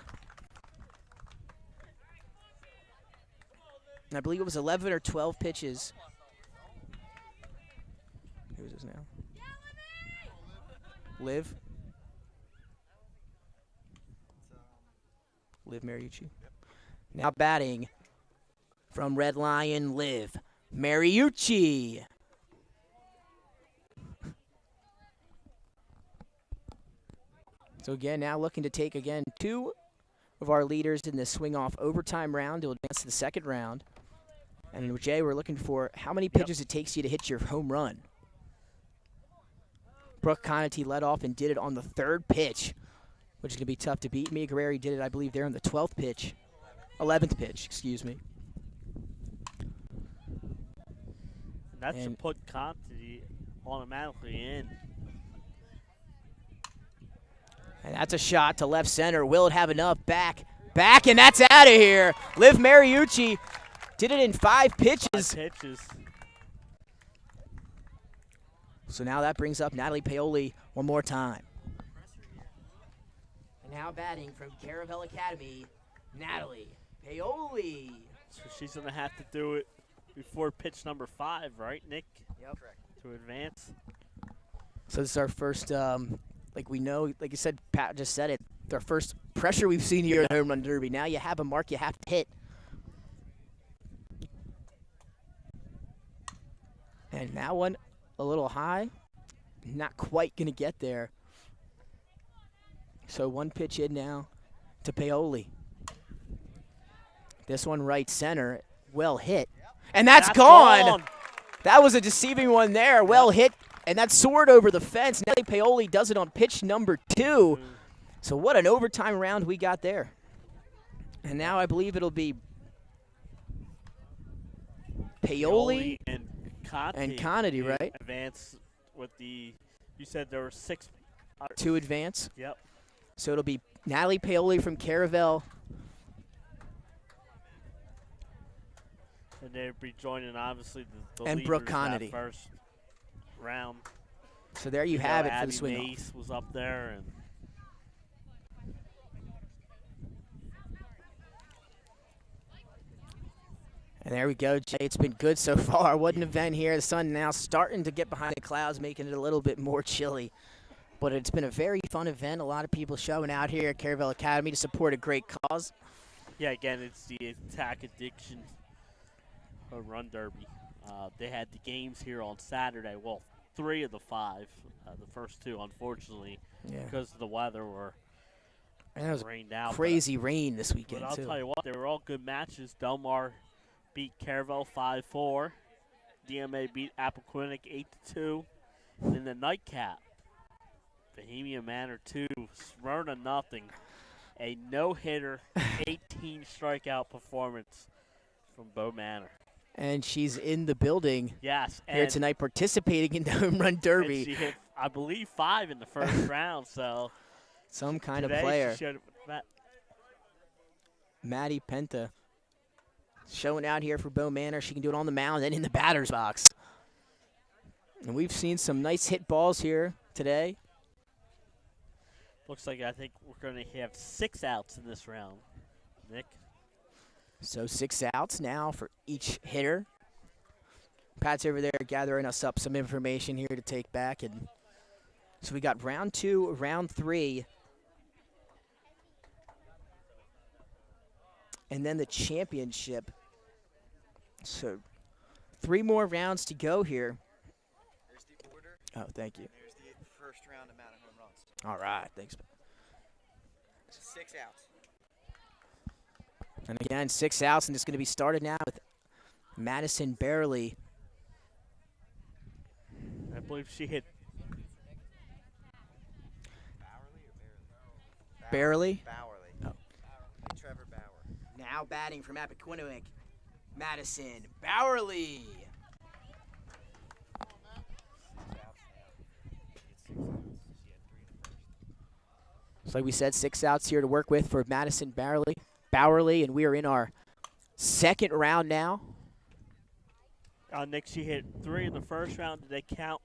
And I believe it was 11 or 12 pitches. Who's this now? Liv Mariucci. Now batting from Red Lion, Liv Mariucci. So again, now looking to take again 2 of our leaders in the swing-off overtime round to advance to the 2nd round. And Jay, we're looking for how many pitches it takes you to hit your home run. Brooke Holdsworth led off and did it on the 3rd pitch, which is going to be tough to beat. Amia Gary did it, I believe, there on the 11th pitch, excuse me. That should put Conti automatically in. And that's a shot to left center. Will it have enough? Back, and that's out of here. Liv Mariucci did it in 5 pitches. 5 pitches. So now that brings up Natalie Paoli one more time. And now batting from Caravel Academy, Natalie Paoli. So she's going to have to do it before pitch number 5, right, Nick? Yep. To advance. So this is our first, like we know, like you said, Pat just said it, our first pressure we've seen here at the Home Run Derby. Now you have a mark you have to hit. And that one a little high. not quite going to get there. So one pitch in now to Paoli. This one right center, well hit. And that's gone. That was a deceiving one there, well hit. And that soared over the fence. Natalie Paoli does it on pitch number 2. So what an overtime round we got there. And now I believe it'll be Paoli and Conity, right? Advance with the, you said there were 6. 2 advance. Yep. So it'll be Natalie Paoli from Caravel. And they'll be joining, obviously, the and leaders Brooke that Conity. First round. So there you have it for the Abbey swing. Mace was up there. And there we go, Jay. It's been good so far. What an event here. The sun now starting to get behind the clouds, making it a little bit more chilly. But it's been a very fun event. A lot of people showing out here at Caravel Academy to support a great cause. Yeah, again, it's the Attack Addiction Run Derby. They had the games here on Saturday. Well, 3 of the 5. The first 2, unfortunately, because of the weather, were rained out. Crazy rain this weekend, but I'll too. tell you what, they were all good matches. Delmar beat Caravel 5-4. DMA beat Appoquinimink 8-2. And in the nightcap, Bohemia Manor 2, Smyrna nothing. A no-hitter, 18 strikeout performance from Bo Manor. And she's in the building here tonight participating in the home run derby. And she hit, I believe, 5 in the first round. So some kind of today player. She showed Maddie Penta showing out here for Bo Manor. She can do it on the mound and in the batter's box. And we've seen some nice hit balls here today. Looks like I think we're going to have 6 outs in this round, Nick. So 6 outs now for each hitter. Pat's over there gathering us up some information here to take back. And so we got round 2, round 3. And then the championship. So 3 more rounds to go here. There's the order. Oh, thank you. There's the first round amount of home runs. All right, thanks. 6 outs. And again, 6 outs, and it's going to be started now with Madison Barely. I believe she hit Barely? Bowerly. Oh. Trevor Bauer. Now batting from Appoquinimink, Madison Bowerly. So like we said, 6 outs here to work with for Madison Bowerly, and we are in our second round now. Nick, she hit 3 in the first round. Did they count?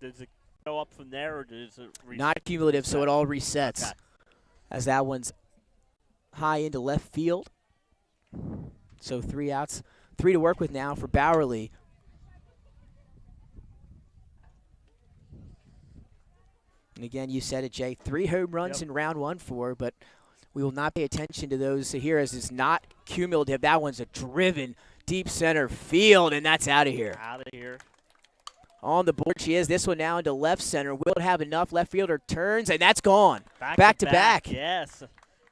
Does it go up from there, or does it reset? Not cumulative, so it all resets. Okay. As that one's high into left field. So 3 outs, 3 to work with now for Bowerly. And again, you said it, Jay, 3 home runs in round 1 for her, but we will not pay attention to those here as it's not cumulative. That one's a driven deep center field, and that's out of here. Out of here. On the board she is. This one now into left center. Will it have enough? Left fielder turns, and that's gone. Back to back. Yes.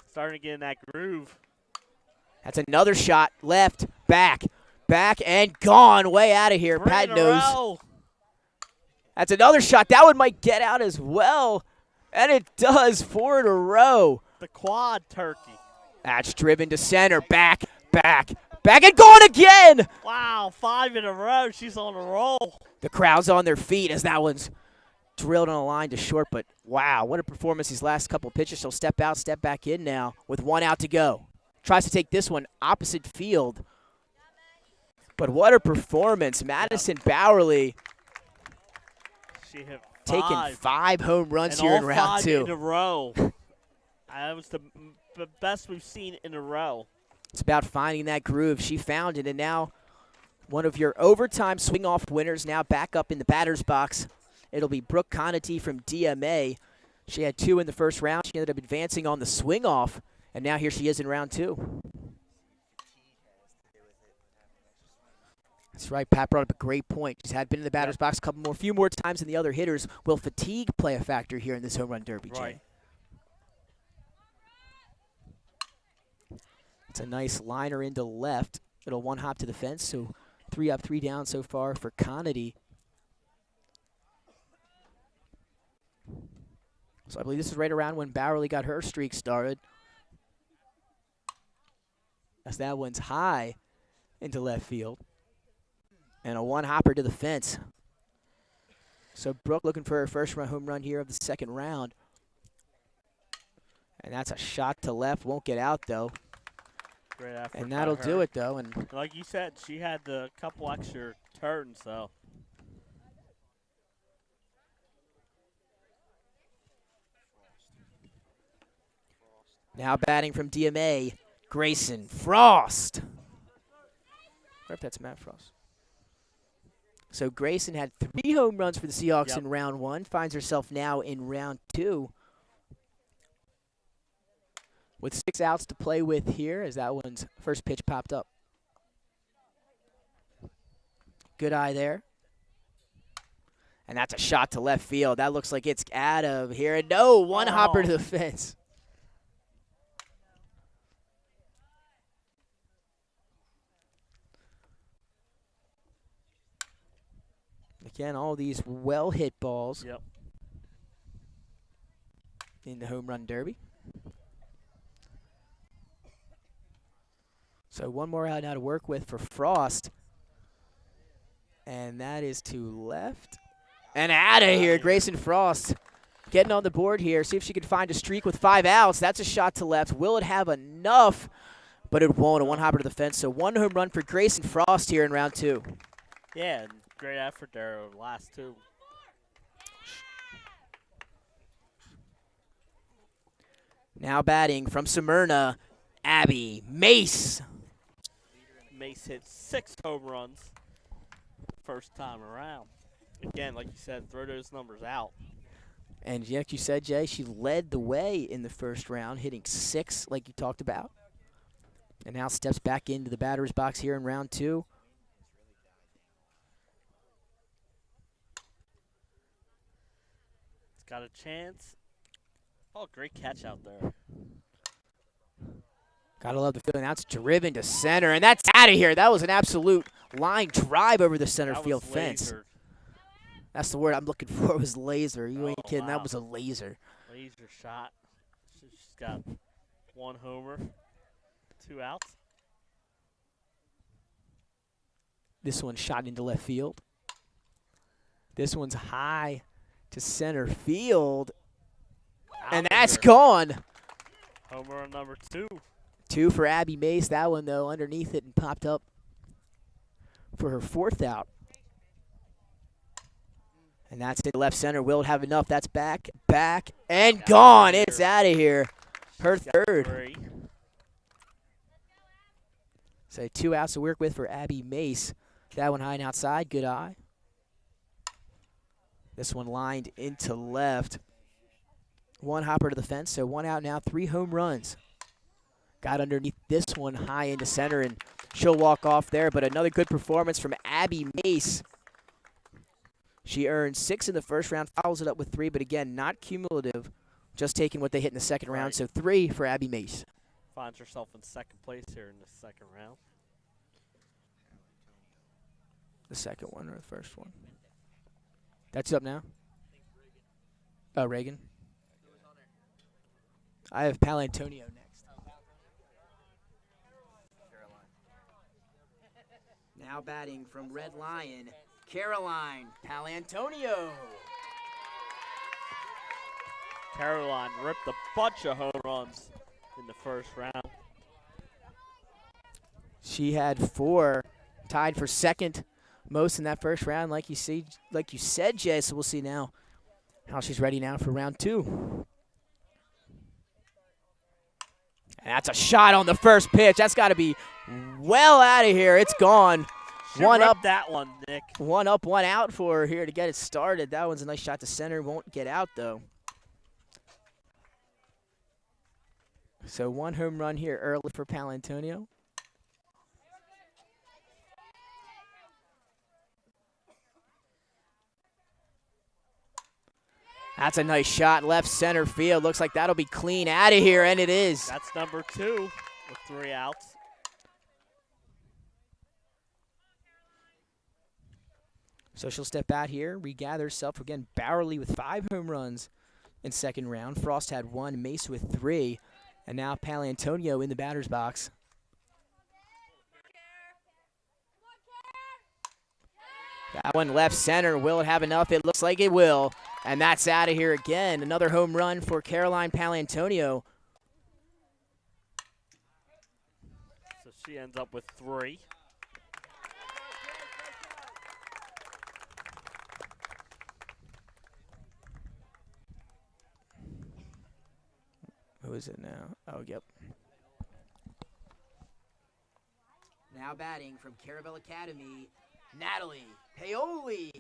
Starting to get in that groove. That's another shot. Left, back, and gone. Way out of here. 3 Pat in a knows. row. That's another shot. That one might get out as well. And it does. 4 in a row. The quad turkey. That's driven to center. Back, and gone again. Wow, 5 in a row. She's on a roll. The crowd's on their feet as that one's drilled on a line to short. But, wow, what a performance these last couple pitches. She'll step out, step back in now with 1 out to go. Tries to take this one opposite field. But what a performance. Madison Bowerly She hit 5. taking 5 home runs and here all in round 5 2. in a row. That was the best we've seen in a row. It's about finding that groove. She found it, and now one of your overtime swing-off winners now back up in the batter's box. It'll be Brooke Conity from DMA. She had 2 in the first round. She ended up advancing on the swing-off, and now here she is in round 2. That's right. Pat brought up a great point. She's had been in the batter's box a few more times than the other hitters. Will fatigue play a factor here in this home run derby, Jay? Right. It's a nice liner into left. It'll one hop to the fence, so 3 up, 3 down so far for Conity. So I believe this is right around when Bowerly got her streak started. As that one's high into left field. And a one-hopper to the fence. So Brooke looking for her first home run here of the second round. And that's a shot to left. Won't get out, though. Great effort. And that'll do it, though. And like you said, she had the couple extra turns, so. now batting from DMA, Grayson Frost. Or if that's Matt Frost. So Grayson had 3 home runs for the Seahawks in round 1. Finds herself now in round 2. With 6 outs to play with here as that one's first pitch popped up. Good eye there. And that's a shot to left field. That looks like it's out of here. No, one hopper to the fence. Again, all these well-hit balls in the home run derby. So one more out now to work with for Frost. And that is to left. And out of here, Grayson Frost getting on the board here. See if she can find a streak with 5 outs. That's a shot to left. Will it have enough? But it won't. A one hopper to the fence. So 1 home run for Grayson Frost here in round 2. Yeah, and great effort there over the last 2. Now batting from Smyrna, Abbey Mace. Mace hit 6 home runs first time around. Again, like you said, throw those numbers out. And like you said, Jay, she led the way in the first round, hitting 6 like you talked about. And now steps back into the batter's box here in round 2. It's got a chance. Oh, great catch out there. Gotta love the feeling. That's driven to center, and that's out of here. That was an absolute line drive over the center field fence. Lasered. That's the word I'm looking for, was laser. You ain't kidding. Wow. That was a laser. Laser shot. She's got 1 homer, 2 outs. This one shot into left field. This one's high to center field. And that's gone. Homer on number 2. 2 for Abbey Mace. That one, though, underneath it and popped up for her 4th out. And that's it, left center. Will it have enough? That's back, and gone. It's out of here. Her 3rd. 3. So 2 outs to work with for Abbey Mace. That one high and outside. Good eye. This one lined into left. 1 hopper to the fence, so 1 out now, 3 home runs. Got underneath this one high into center, and she'll walk off there. But another good performance from Abbey Mace. She earned 6 in the first round, follows it up with 3, but again, not cumulative, just taking what they hit in the second round. So 3 for Abbey Mace. Finds herself in 2nd place here in the 2nd round. The second one or the first one? That's up now? Oh, Reagan. I have Palantonio next. Now batting from Red Lion, Caroline Palantonio. Caroline ripped a bunch of home runs in the first round. She had 4, tied for 2nd most in that first round, like you said, Jay. So we'll see now how she's ready now for round 2. And that's a shot on the first pitch. That's got to be well out of here. It's gone. She 1 ripped up, that one, Nick. 1 up, 1 out for her here to get it started. That one's a nice shot to center. Won't get out, though. So 1 home run here early for Palantonio. That's a nice shot, left center field. Looks like that'll be clean out of here, and it is. That's number 2 with 3 outs. So she'll step out here, regather herself again. Bowerly with 5 home runs in second round. Frost had 1, Mace with 3, and now Paolantonio in the batter's box. That one left center. Will it have enough? It looks like it will. And that's out of here again. Another home run for Caroline Paolantonio. So she ends up with 3. Who is it now? Oh, yep. Now batting from Caravel Academy, Natalie Paoli.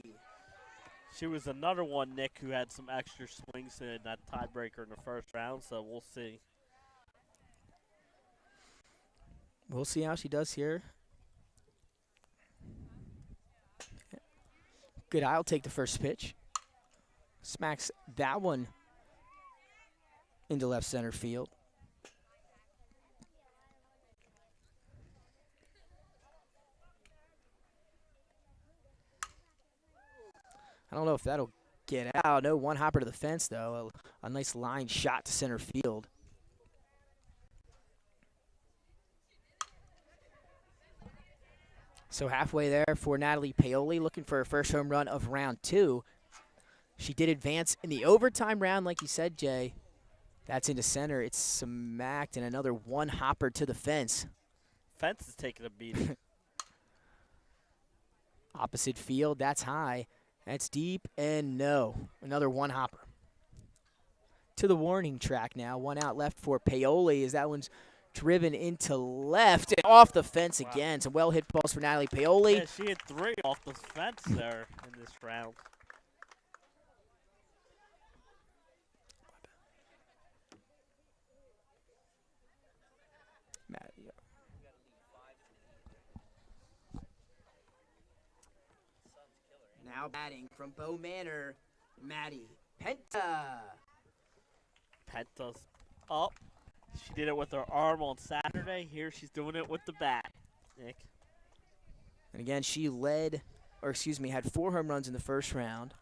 She was another one, Nick, who had some extra swings in that tiebreaker in the first round, so we'll see. We'll see how she does here. Good eye will take the first pitch. Smacks that one into left center field. I don't know if that'll get out. No, one hopper to the fence, though. A nice line shot to center field. So halfway there for Natalie Paoli, looking for her first home run of round 2. She did advance in the overtime round, like you said, Jay. That's into center. It's smacked, and another one hopper to the fence. Fence is taking a beating. Opposite field, that's high. That's deep, and no. Another one hopper. To the warning track now. 1 out left for Paoli as that one's driven into left and off the fence again. Some well-hit balls for Natalie Paoli. Yeah, she hit 3 off the fence there in this round. Now batting from Bow Manor, Maddie Penta. Penta's up. She did it with her arm on Saturday. Here she's doing it with the bat, Nick. And again, she had 4 home runs in the first round.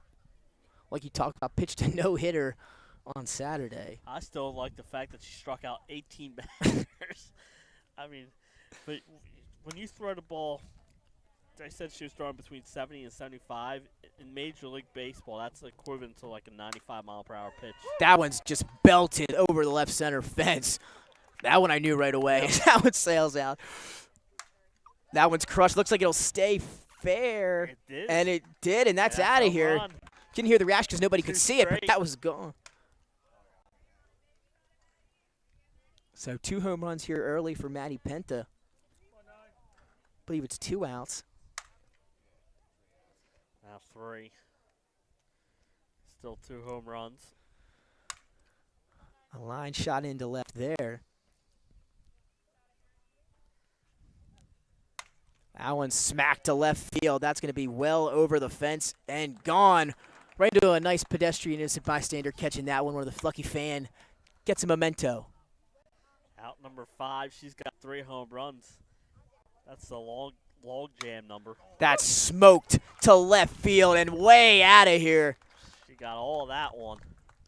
Like you talked about, pitched a no-hitter on Saturday. I still like the fact that she struck out 18 batters. I mean, but when you throw the ball, I said she was throwing between 70 and 75. In Major League Baseball, that's equivalent to like a 95-mile-per-hour pitch. That one's just belted over the left center fence. That one I knew right away. Yep. That one sails out. That one's crushed. Looks like it'll stay fair. It did. And it did, and that's out of here. Couldn't hear the reaction because nobody could see it, but that was gone. So 2 home runs here early for Maddie Penta. I believe it's 2 outs. Now 3. Still 2 home runs. A line shot into left there. That one smacked to left field. That's going to be well over the fence and gone. Right into a nice pedestrian innocent bystander catching that one. Where the lucky fan gets a memento. Out number 5. She's got 3 home runs. That's the log jam number. That's smoked to left field and way out of here. She got all of that one.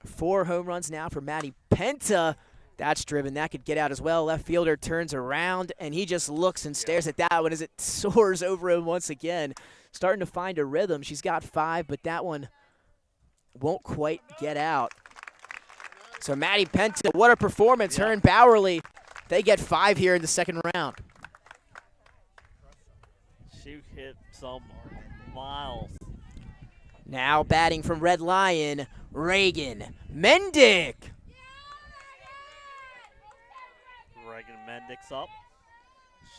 4 home runs now for Maddie Penta. That's driven. That could get out as well. Left fielder turns around, and he just looks and stares at that one as it soars over him once again. Starting to find a rhythm. She's got 5, but that one won't quite get out. So Maddie Penta, what a performance. Her and Bowerly, they get 5 here in the second round. She hit some miles. Now batting from Red Lion, Reagan Mendick. Reagan Mendick's up.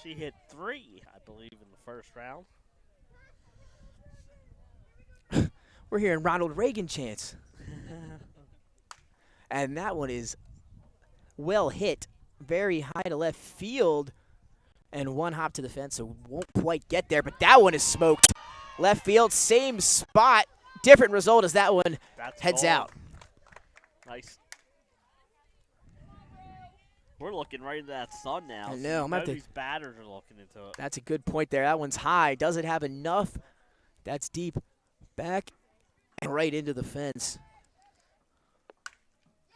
She hit 3, I believe, in the first round. We're hearing Ronald Reagan chants. And that one is well hit, very high to left field, and 1 hop to the fence, so won't quite get there, but that one is smoked. Left field, same spot, different result as that one heads out. Nice. We're looking right into that sun now. I know. So these batters are looking into it. That's a good point there. That one's high. Doesn't have enough. That's deep. Back and right into the fence.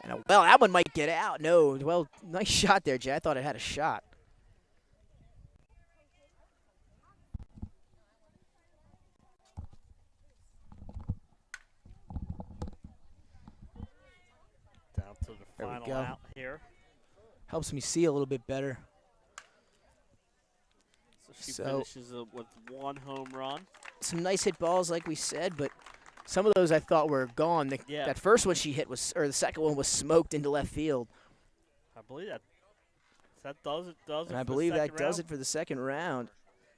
And well, that one might get out. No. Well, nice shot there, Jay. I thought it had a shot. Down to the There we final go. out here. Helps me see a little bit better. So she So- finishes with 1 home run. Some nice hit balls, like we said, but some of those I thought were gone. Yeah. That first one she hit was, or the second one was smoked into left field. I believe that does it. Does it And I for the believe that second does round. it for the second round.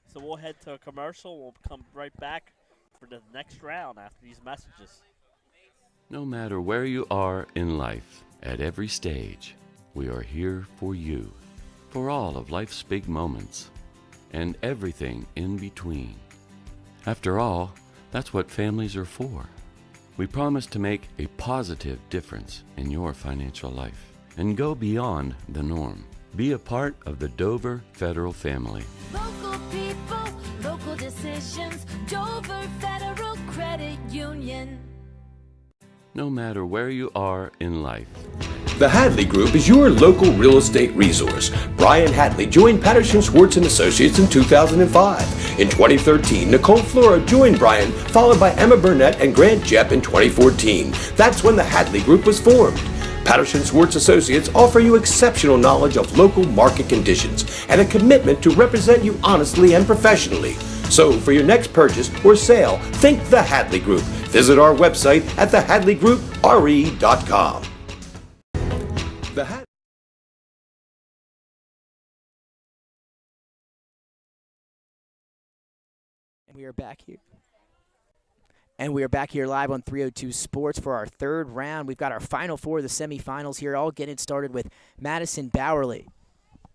So we'll head to a commercial. We'll come right back for the next round after these messages. No matter where you are in life, at every stage, we are here for you, for all of life's big moments, and everything in between. After all, that's what families are for. We promise to make a positive difference in your financial life and go beyond the norm. Be a part of the Dover Federal family. Local people, local decisions, Dover Federal Credit Union. No matter where you are in life. The Hadley Group is your local real estate resource. Brian Hadley joined Patterson Schwartz & Associates in 2005. In 2013, Nicole Flora joined Brian, followed by Emma Burnett and Grant Jepp in 2014. That's when the Hadley Group was formed. Patterson Schwartz Associates offer you exceptional knowledge of local market conditions and a commitment to represent you honestly and professionally. So for your next purchase or sale, think the Hadley Group. Visit our website at thehadleygroup.re.com. The Hadley And we are back here. And we are back here live on 302 Sports for our third round. We've got our final four of the semifinals here, all getting started with Madison Bowerly.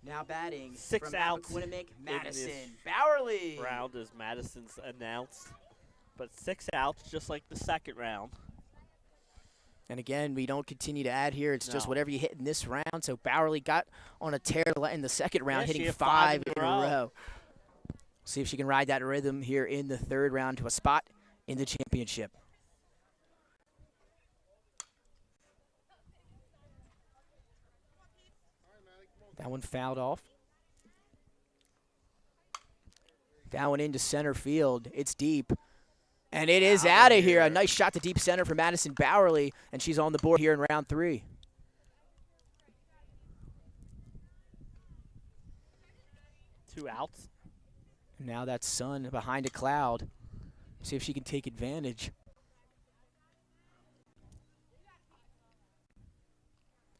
Now batting 6 from outs Appoquinimink, in Madison this Bowerly. Round as Madison's announced, but 6 outs just like the second round. And again, we don't continue to add here. It's just No. whatever you hit in this round. So Bowerly got on a tear in the second round, Yeah, she hitting hit 5 5 in a row. See if she can ride that rhythm here in the third round to a spot in the championship. That one fouled off. That one into center field. It's deep. And it is out of here. A nice shot to deep center for Madison Bowerly, and she's on the board here in round 3. Two outs. Now that sun behind a cloud. See if she can take advantage.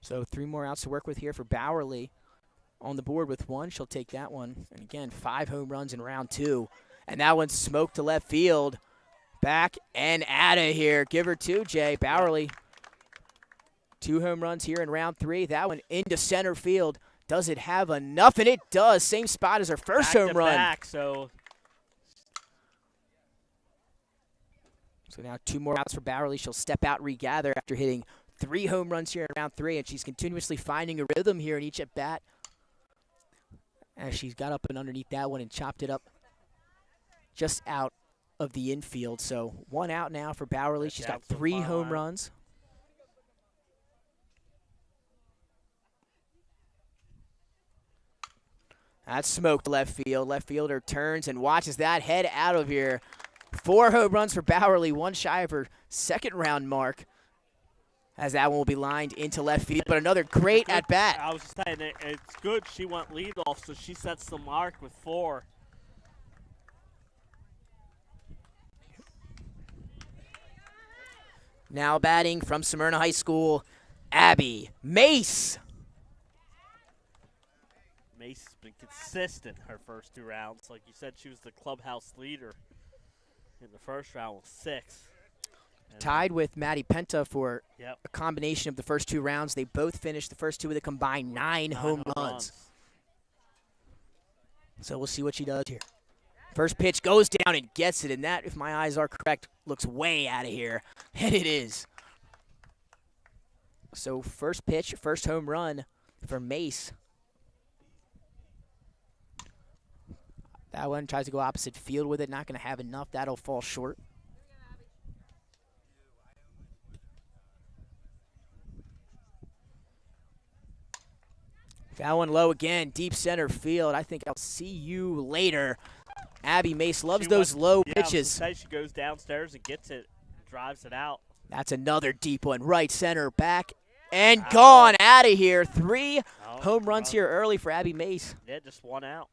So 3 more outs to work with here for Bowerly. On the board with 1. She'll take that one. And again, 5 home runs in round 2. And that one's smoked to left field. Back and out of here. Give her 2, Jay. Bowerly. 2 home runs here in round 3. That one into center field. Does it have enough? And it does. Same spot as her first home run. Back, so now 2 more outs for Bowerly. She'll step out, regather after hitting 3 home runs here in round 3, and she's continuously finding a rhythm here in each at bat. As she's got up and underneath that one and chopped it up just out of the infield. So 1 out now for Bowerly. She's got 3 home runs. That's smoked left field. Left fielder turns and watches that head out of here. 4 home runs for Bowerly, 1 shy of her second round mark. As that one will be lined into left field, but another great at bat. I was just saying it's good she went leadoff, so she sets the mark with 4. Now batting from Smyrna High School, Abbey Mace. Mace has been consistent her first 2 rounds. Like you said, she was the clubhouse leader in the first round with 6. And Tied with Maddie Penta for Yep. a combination of the first 2 rounds. They both finished the first 2 with a combined 9 home runs. So we'll see what she does here. First pitch goes down and gets it, and that, if my eyes are correct, looks way out of here. And it is. So first pitch, first home run for Mace. That one tries to go opposite field with it. Not going to have enough. That'll fall short. That one low again, deep center field. I think I'll see you later. Abbey Mace loves those low pitches. She goes downstairs and gets it, drives it out. That's another deep one. Right center, back, and gone out of here. 3 home runs here early for Abbey Mace. Yeah, just 1 out.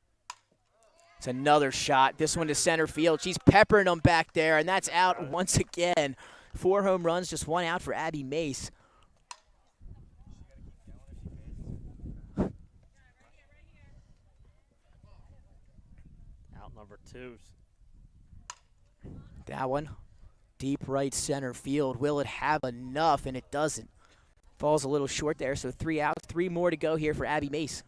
It's another shot. This one to center field. She's peppering them back there, and that's out once again. 4 home runs, just 1 out for Abbey Mace. Out number 2. That one, deep right center field. Will it have enough? And it doesn't. Falls a little short there, so 3 outs. 3 more to go here for Abbey Mace.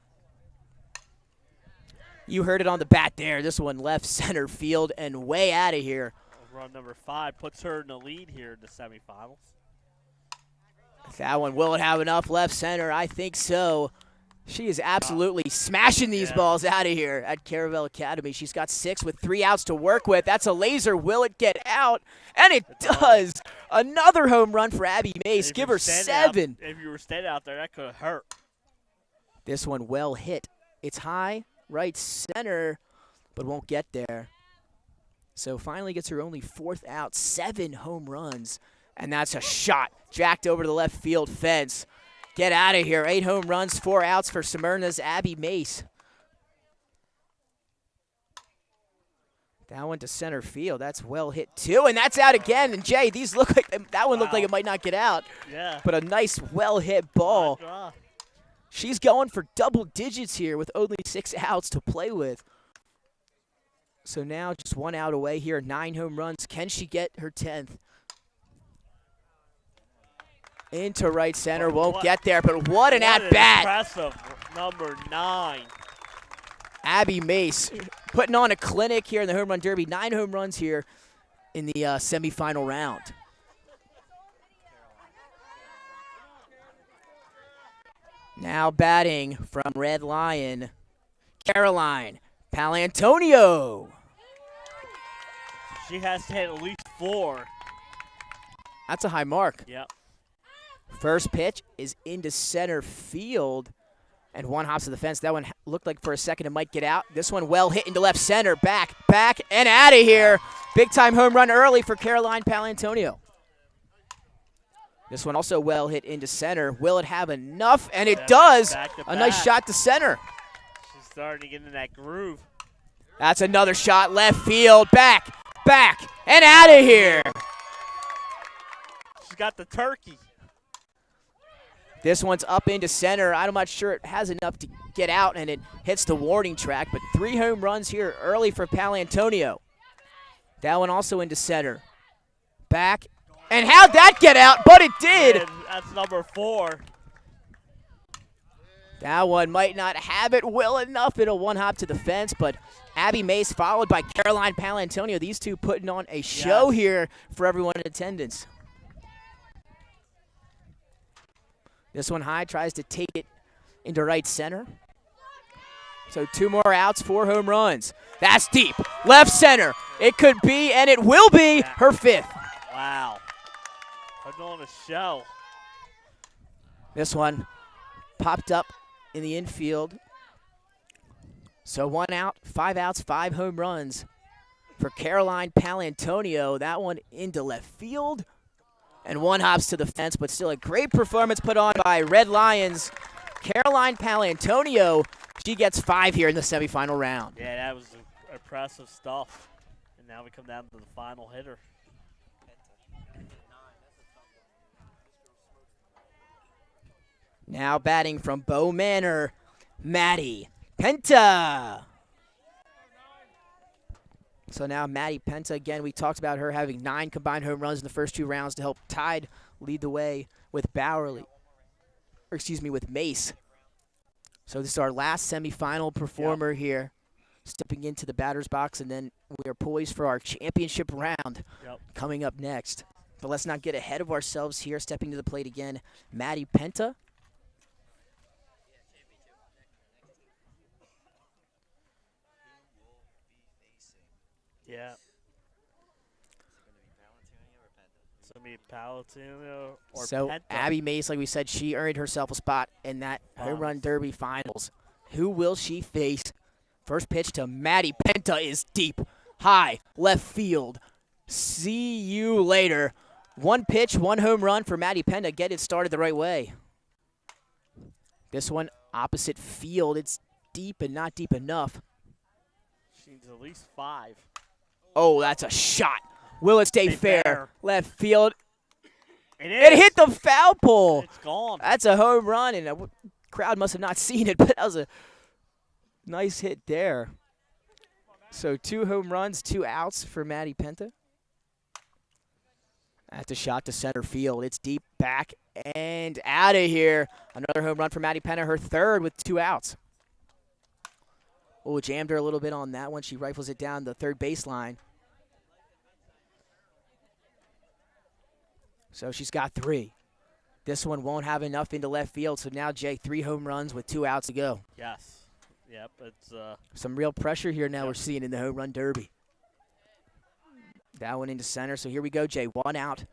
You heard it on the bat there. This one left center field and way out of here. Run number 5 puts her in the lead here in the semifinals. That one, will it have enough left center? I think so. She is absolutely smashing these balls out of here at Caravel Academy. She's got 6 with 3 outs to work with. That's a laser. Will it get out? And it does. Another home run for Abbey Mace. Give her 7. If you were standing out there, that could have hurt. This one well hit. It's high, right center, but won't get there. So finally gets her only 4th out. 7 home runs. And that's a shot. Jacked over the left field fence. Get out of here. 8 home runs, 4 outs for Smyrna's Abbey Mace. That one to center field. That's well hit too, and that's out again. And Jay, these look like that one looked like it might not get out. Yeah. But a nice, well hit ball. She's going for double digits here with only 6 outs to play with. So now just 1 out away here. 9 home runs. Can she get her 10th? Into right center, won't get there, but what an at-bat. Impressive, number 9. Abbey Mace putting on a clinic here in the Home Run Derby. 9 home runs here in the semifinal round. Now batting from Red Lion, Caroline Palantonio. She has to hit at least 4. That's a high mark. Yep. First pitch is into center field, and one hops to the fence. That one looked like for a second it might get out. This one well hit into left center. Back, and out of here. Big-time home run early for Caroline Palantonio. This one also well hit into center. Will it have enough? And it does. A nice shot to center. She's starting to get in that groove. That's another shot left field. Back, and out of here. She's got the turkey. This one's up into center. I'm not sure it has enough to get out, and it hits the warning track. But 3 home runs here early for Palantonio. That one also into center. Back. And how'd that get out? But it did. And that's number 4. That one might not have it well enough. It'll one hop to the fence, but Abbey Mace followed by Caroline Palantonio. These two putting on a show here for everyone in attendance. This one high, tries to take it into right center. So 2 more outs, 4 home runs. That's deep. Left center. It could be, and it will be, her 5th. Wow. Putting on a show. This one popped up in the infield. So 1 out, 5 outs, 5 home runs for Caroline Palantonio. That one into left field. And 1 hops to the fence, but still a great performance put on by Red Lions. Caroline Palantonio, she gets 5 here in the semifinal round. Yeah, that was impressive stuff. And now we come down to the final hitter. Now batting from Bow Manor, Maddie Penta. So now Maddie Penta, again, we talked about her having 9 combined home runs in the first 2 rounds to help Tide lead the way with with Mace. So this is our last semifinal performer here, stepping into the batter's box, and then we are poised for our championship round coming up next. But let's not get ahead of ourselves here. Stepping to the plate again, Maddie Penta. Yeah. It's going to be Palatino or So Penta. Abbey Mace, like we said, she earned herself a spot in that home run derby finals. Who will she face? First pitch to Maddie Penta is deep, high, left field. See you later. One pitch, one home run for Maddie Penta. Get it started the right way. This one opposite field. It's deep and not deep enough. She needs at least 5. Oh, that's a shot. Will it stay fair? Left field. It It hit the foul pole. It's gone. That's a home run, and the crowd must have not seen it, but that was a nice hit there. So 2 home runs, 2 outs for Maddie Penta. That's a shot to center field. It's deep back and out of here. Another home run for Maddie Penta, her third with 2 outs. Oh, jammed her a little bit on that one. She rifles it down the third baseline. So she's got 3. This one won't have enough into left field, so now, Jay, 3 home runs with 2 outs to go. Yes. Yep, it's Some real pressure here now we're seeing in the home run derby. That one into center, so here we go, Jay. 1 out.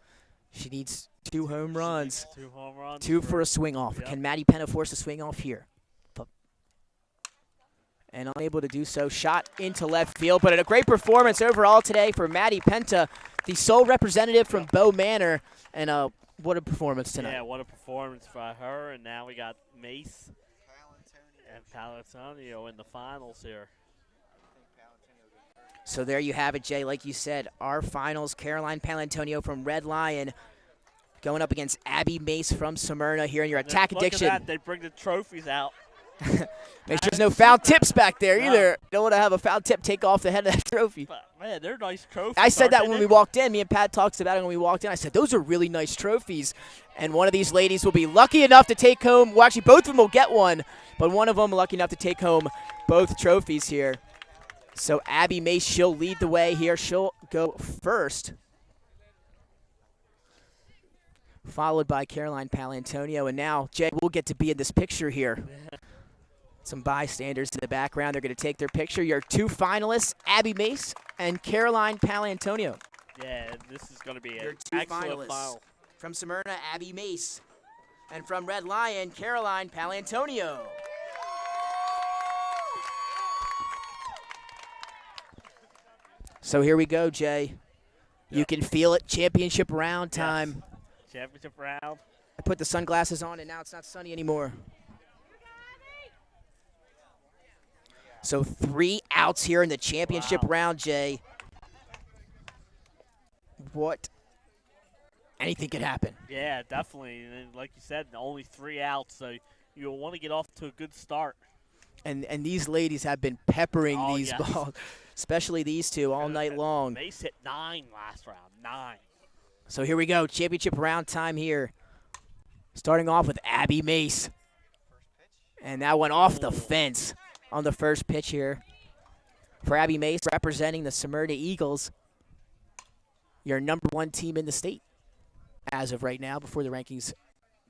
She needs 2 home runs. 2 home runs. 2 for a swing off. Yep. Can Maddie Penta force a swing off here? And unable to do so. Shot into left field, but a great performance overall today for Maddie Penta, the sole representative from Bow Manor. And what a performance tonight. Yeah, what a performance by her. And now we got Mace and Palatino in the finals here. So there you have it, Jay. Like you said, our finals, Caroline Palantonio from Red Lion going up against Abbey Mace from Smyrna here in your Attack Look Addiction. at that. They bring the trophies out. Make sure there's no foul tips back there either. Don't want to have a foul tip take off the head of that trophy. But, man, they're nice trophies. I said that aren't when they? we walked in. Me and Pat talked about it when we walked in. I said, those are really nice trophies. And one of these ladies will be lucky enough to take home. Well, actually, both of them will get one. But one of them lucky enough to take home both trophies here. So Abbey Mace, she'll lead the way here. She'll go first. Followed by Caroline Palantonio. And now, Jay, we'll get to be in this picture here. Some bystanders in the background. They're going to take their picture. Your 2 finalists, Abbey Mace and Caroline Palantonio. Yeah, this is going to be Your an 2 excellent finalists. final. From Smyrna, Abbey Mace. And from Red Lion, Caroline Palantonio. So here we go, Jay. You can feel it. Championship round time. Yes. Championship round. I put the sunglasses on, and now it's not sunny anymore. So 3 outs here in the championship round, Jay. What? Anything could happen. Yeah, definitely. And like you said, only 3 outs, so you'll want to get off to a good start. And these ladies have been peppering these yes. balls, especially these 2 all night long. Mace hit 9 last round. 9. So here we go, championship round time here. Starting off with Abbey Mace. And that went off the fence on the first pitch here. For Abbey Mace, representing the Smyrna Eagles, your number 1 team in the state as of right now before the rankings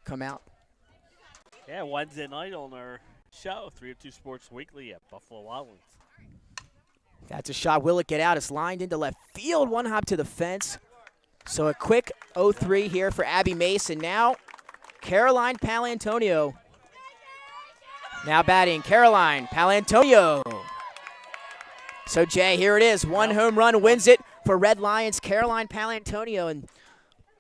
come out. Yeah, Wednesday night on our show, 302 Sports Weekly at Buffalo Wild Wings. That's a shot. Will it get out? It's lined into left field. 1 hop to the fence. So a quick 0-3 here for Abbey Mace. And now Caroline Palantonio. Now batting Caroline Palantonio. So, Jay, here it is. 1 home run wins it for Red Lions, Caroline Palantonio. And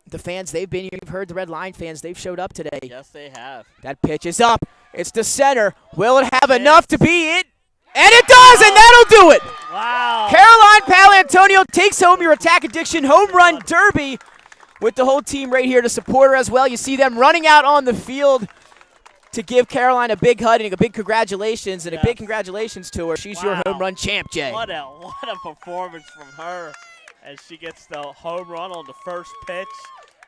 the fans, they've been here. You've heard the Red Lion fans. They've showed up today. Yes, they have. That pitch is up. It's to center. Will it have enough to be it? And it does, and that'll do it. Wow. Caroline Palantonio takes home your Attack Addiction Home Run Derby with the whole team right here to support her as well. You see them running out on the field to give Caroline a big hug and a big congratulations, and a big congratulations to her. She's your home run champ, Jay. What a performance from her as she gets the home run on the first pitch,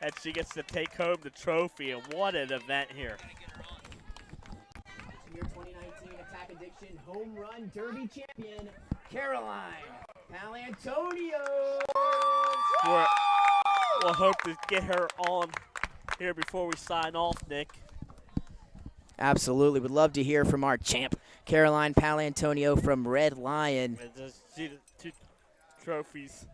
and she gets to take home the trophy, and what an event here. Your 2019 Attack Addiction Home Run Derby champion, Caroline Palantonio. we'll hope to get her on here before we sign off, Nick. Absolutely. Would love to hear from our champ, Caroline Palantonio from Red Lion. And just see the 2 trophies.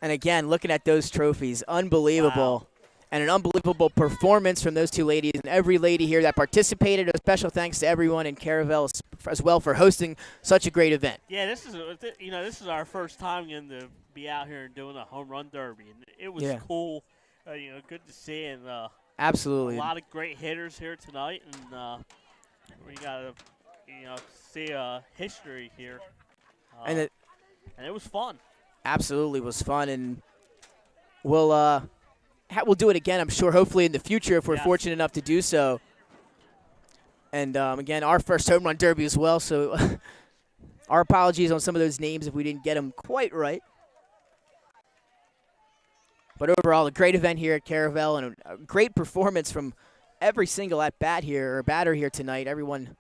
And again, looking at those trophies, unbelievable. Wow. And an unbelievable performance from those 2 ladies and every lady here that participated. A special thanks to everyone in Caravel as well for hosting such a great event. Yeah, this is our first time getting to be out here and doing a home run derby, and it was cool. Good to see, and absolutely a lot of great hitters here tonight, and we got to see history here, and it was fun. Absolutely was fun, and we'll do it again, I'm sure, hopefully in the future if we're fortunate enough to do so. And again, our first home run derby as well, so our apologies on some of those names if we didn't get them quite right. But overall, a great event here at Caravel and a great performance from every single at-bat here, or batter here tonight. Everyone,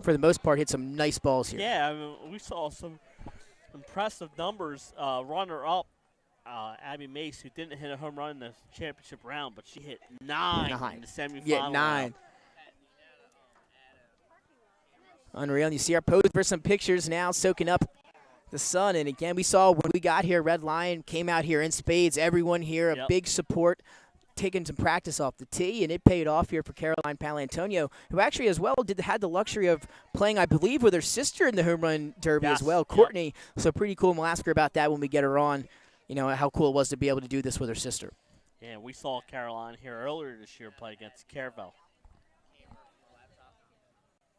for the most part, hit some nice balls here. Yeah, I mean, we saw some impressive numbers. Runner-up, Abbey Mace, who didn't hit a home run in the championship round, but she hit 9 in the semifinal. Yeah, 9. Round. Unreal. And you see our pose for some pictures now, soaking up the sun. And again, we saw when we got here, Red Lion came out here in spades. Everyone here, a big support, taking some practice off the tee, and it paid off here for Caroline Palantonio, who actually as well had the luxury of playing, I believe, with her sister in the home run derby as well, Courtney. So pretty cool, and we'll ask her about that when we get her on, how cool it was to be able to do this with her sister. Yeah, we saw Caroline here earlier this year play against Caravel.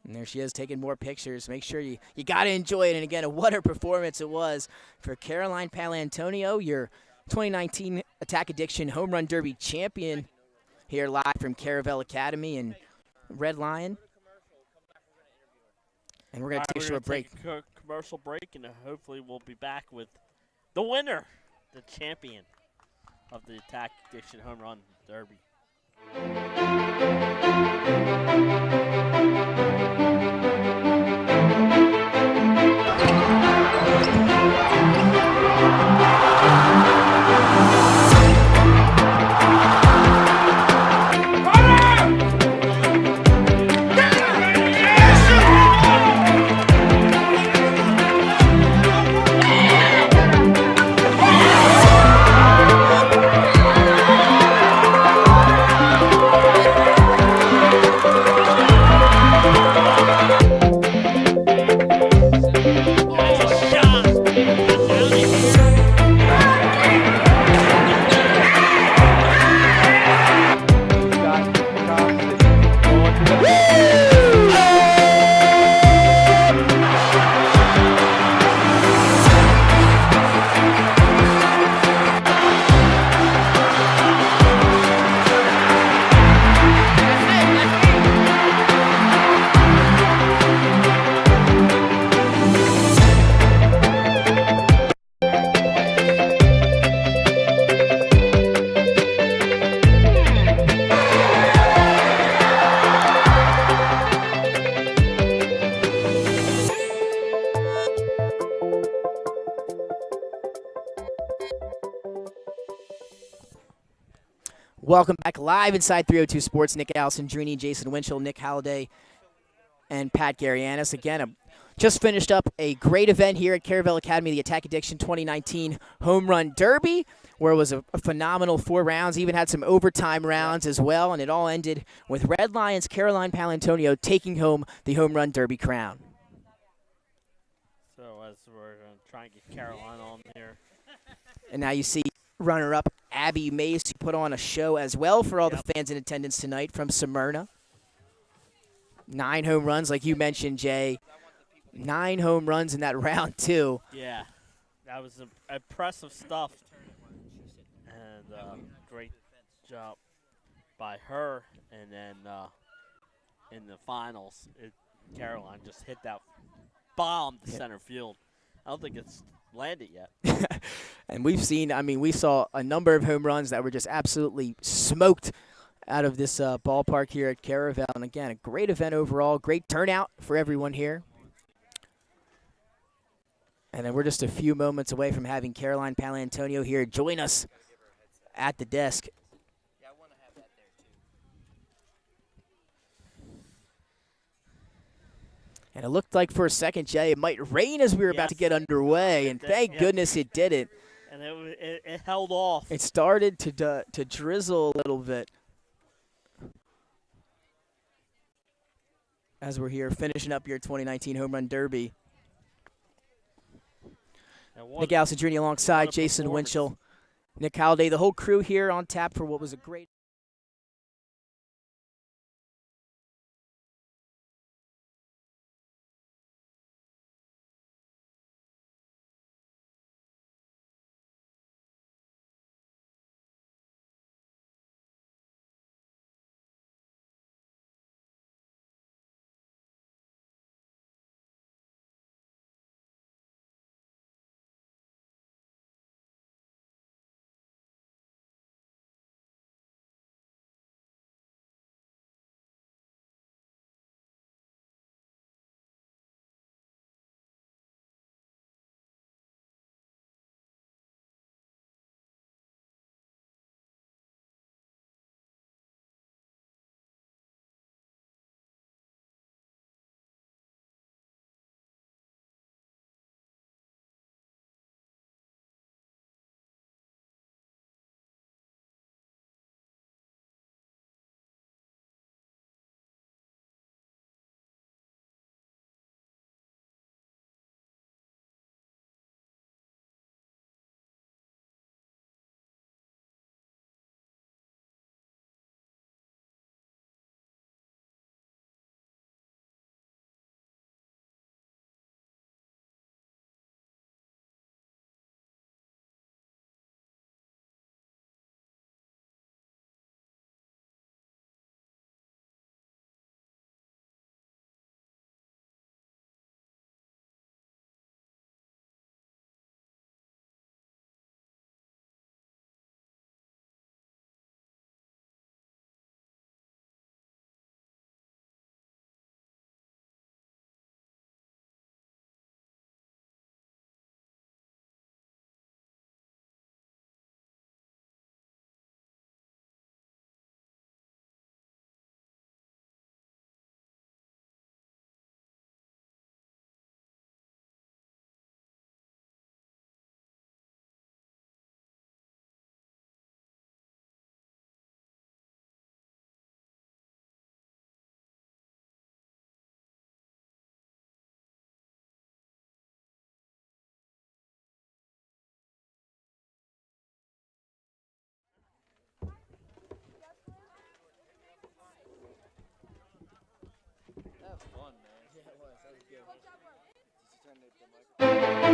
And there she is taking more pictures. Make sure you got to enjoy it. And again, what a performance it was for Caroline Palantonio, your 2019 Attack Addiction Home Run Derby champion, here live from Caravel Academy and Red Lion. And we're going to take a short break. Take a commercial break, and hopefully we'll be back with the winner, the champion of the Attack Addiction Home Run Derby. Welcome back live inside 302 Sports. Nick Alessandrini, Jason Winchell, Nick Halliday, and Pat Garianis. Again, just finished up a great event here at Caravel Academy, the Attack Addiction 2019 Home Run Derby, where it was a phenomenal 4 rounds, even had some overtime rounds as well, and it all ended with Red Lions' Caroline Palantonio taking home the Home Run Derby crown. So as we're going to try and get Caroline on here. And now you see runner-up Abbey Mace, who put on a show as well for all the fans in attendance tonight from Smyrna. 9 home runs, like you mentioned, Jay. 9 home runs in that round, too. Yeah, that was impressive stuff. And great job by her. And then in the finals, Caroline just hit that bomb to center field. I don't think it's landed yet. And we saw a number of home runs that were just absolutely smoked out of this ballpark here at Caravel. And again, a great event overall, great turnout for everyone here. And then we're just a few moments away from having Caroline Paolantonio here join us at the desk. Yeah, I want to have that there too. And it looked like for a second, Jay, it might rain as we were about to get underway, and thank goodness it didn't. And it held off. It started to drizzle a little bit as we're here finishing up your 2019 Home Run Derby. Nick Alcindrini alongside Jason Winchell, Nick Halliday, the whole crew here on tap for what was a great That was fun, man. Yeah, it was. That was good. Did you turn the mic?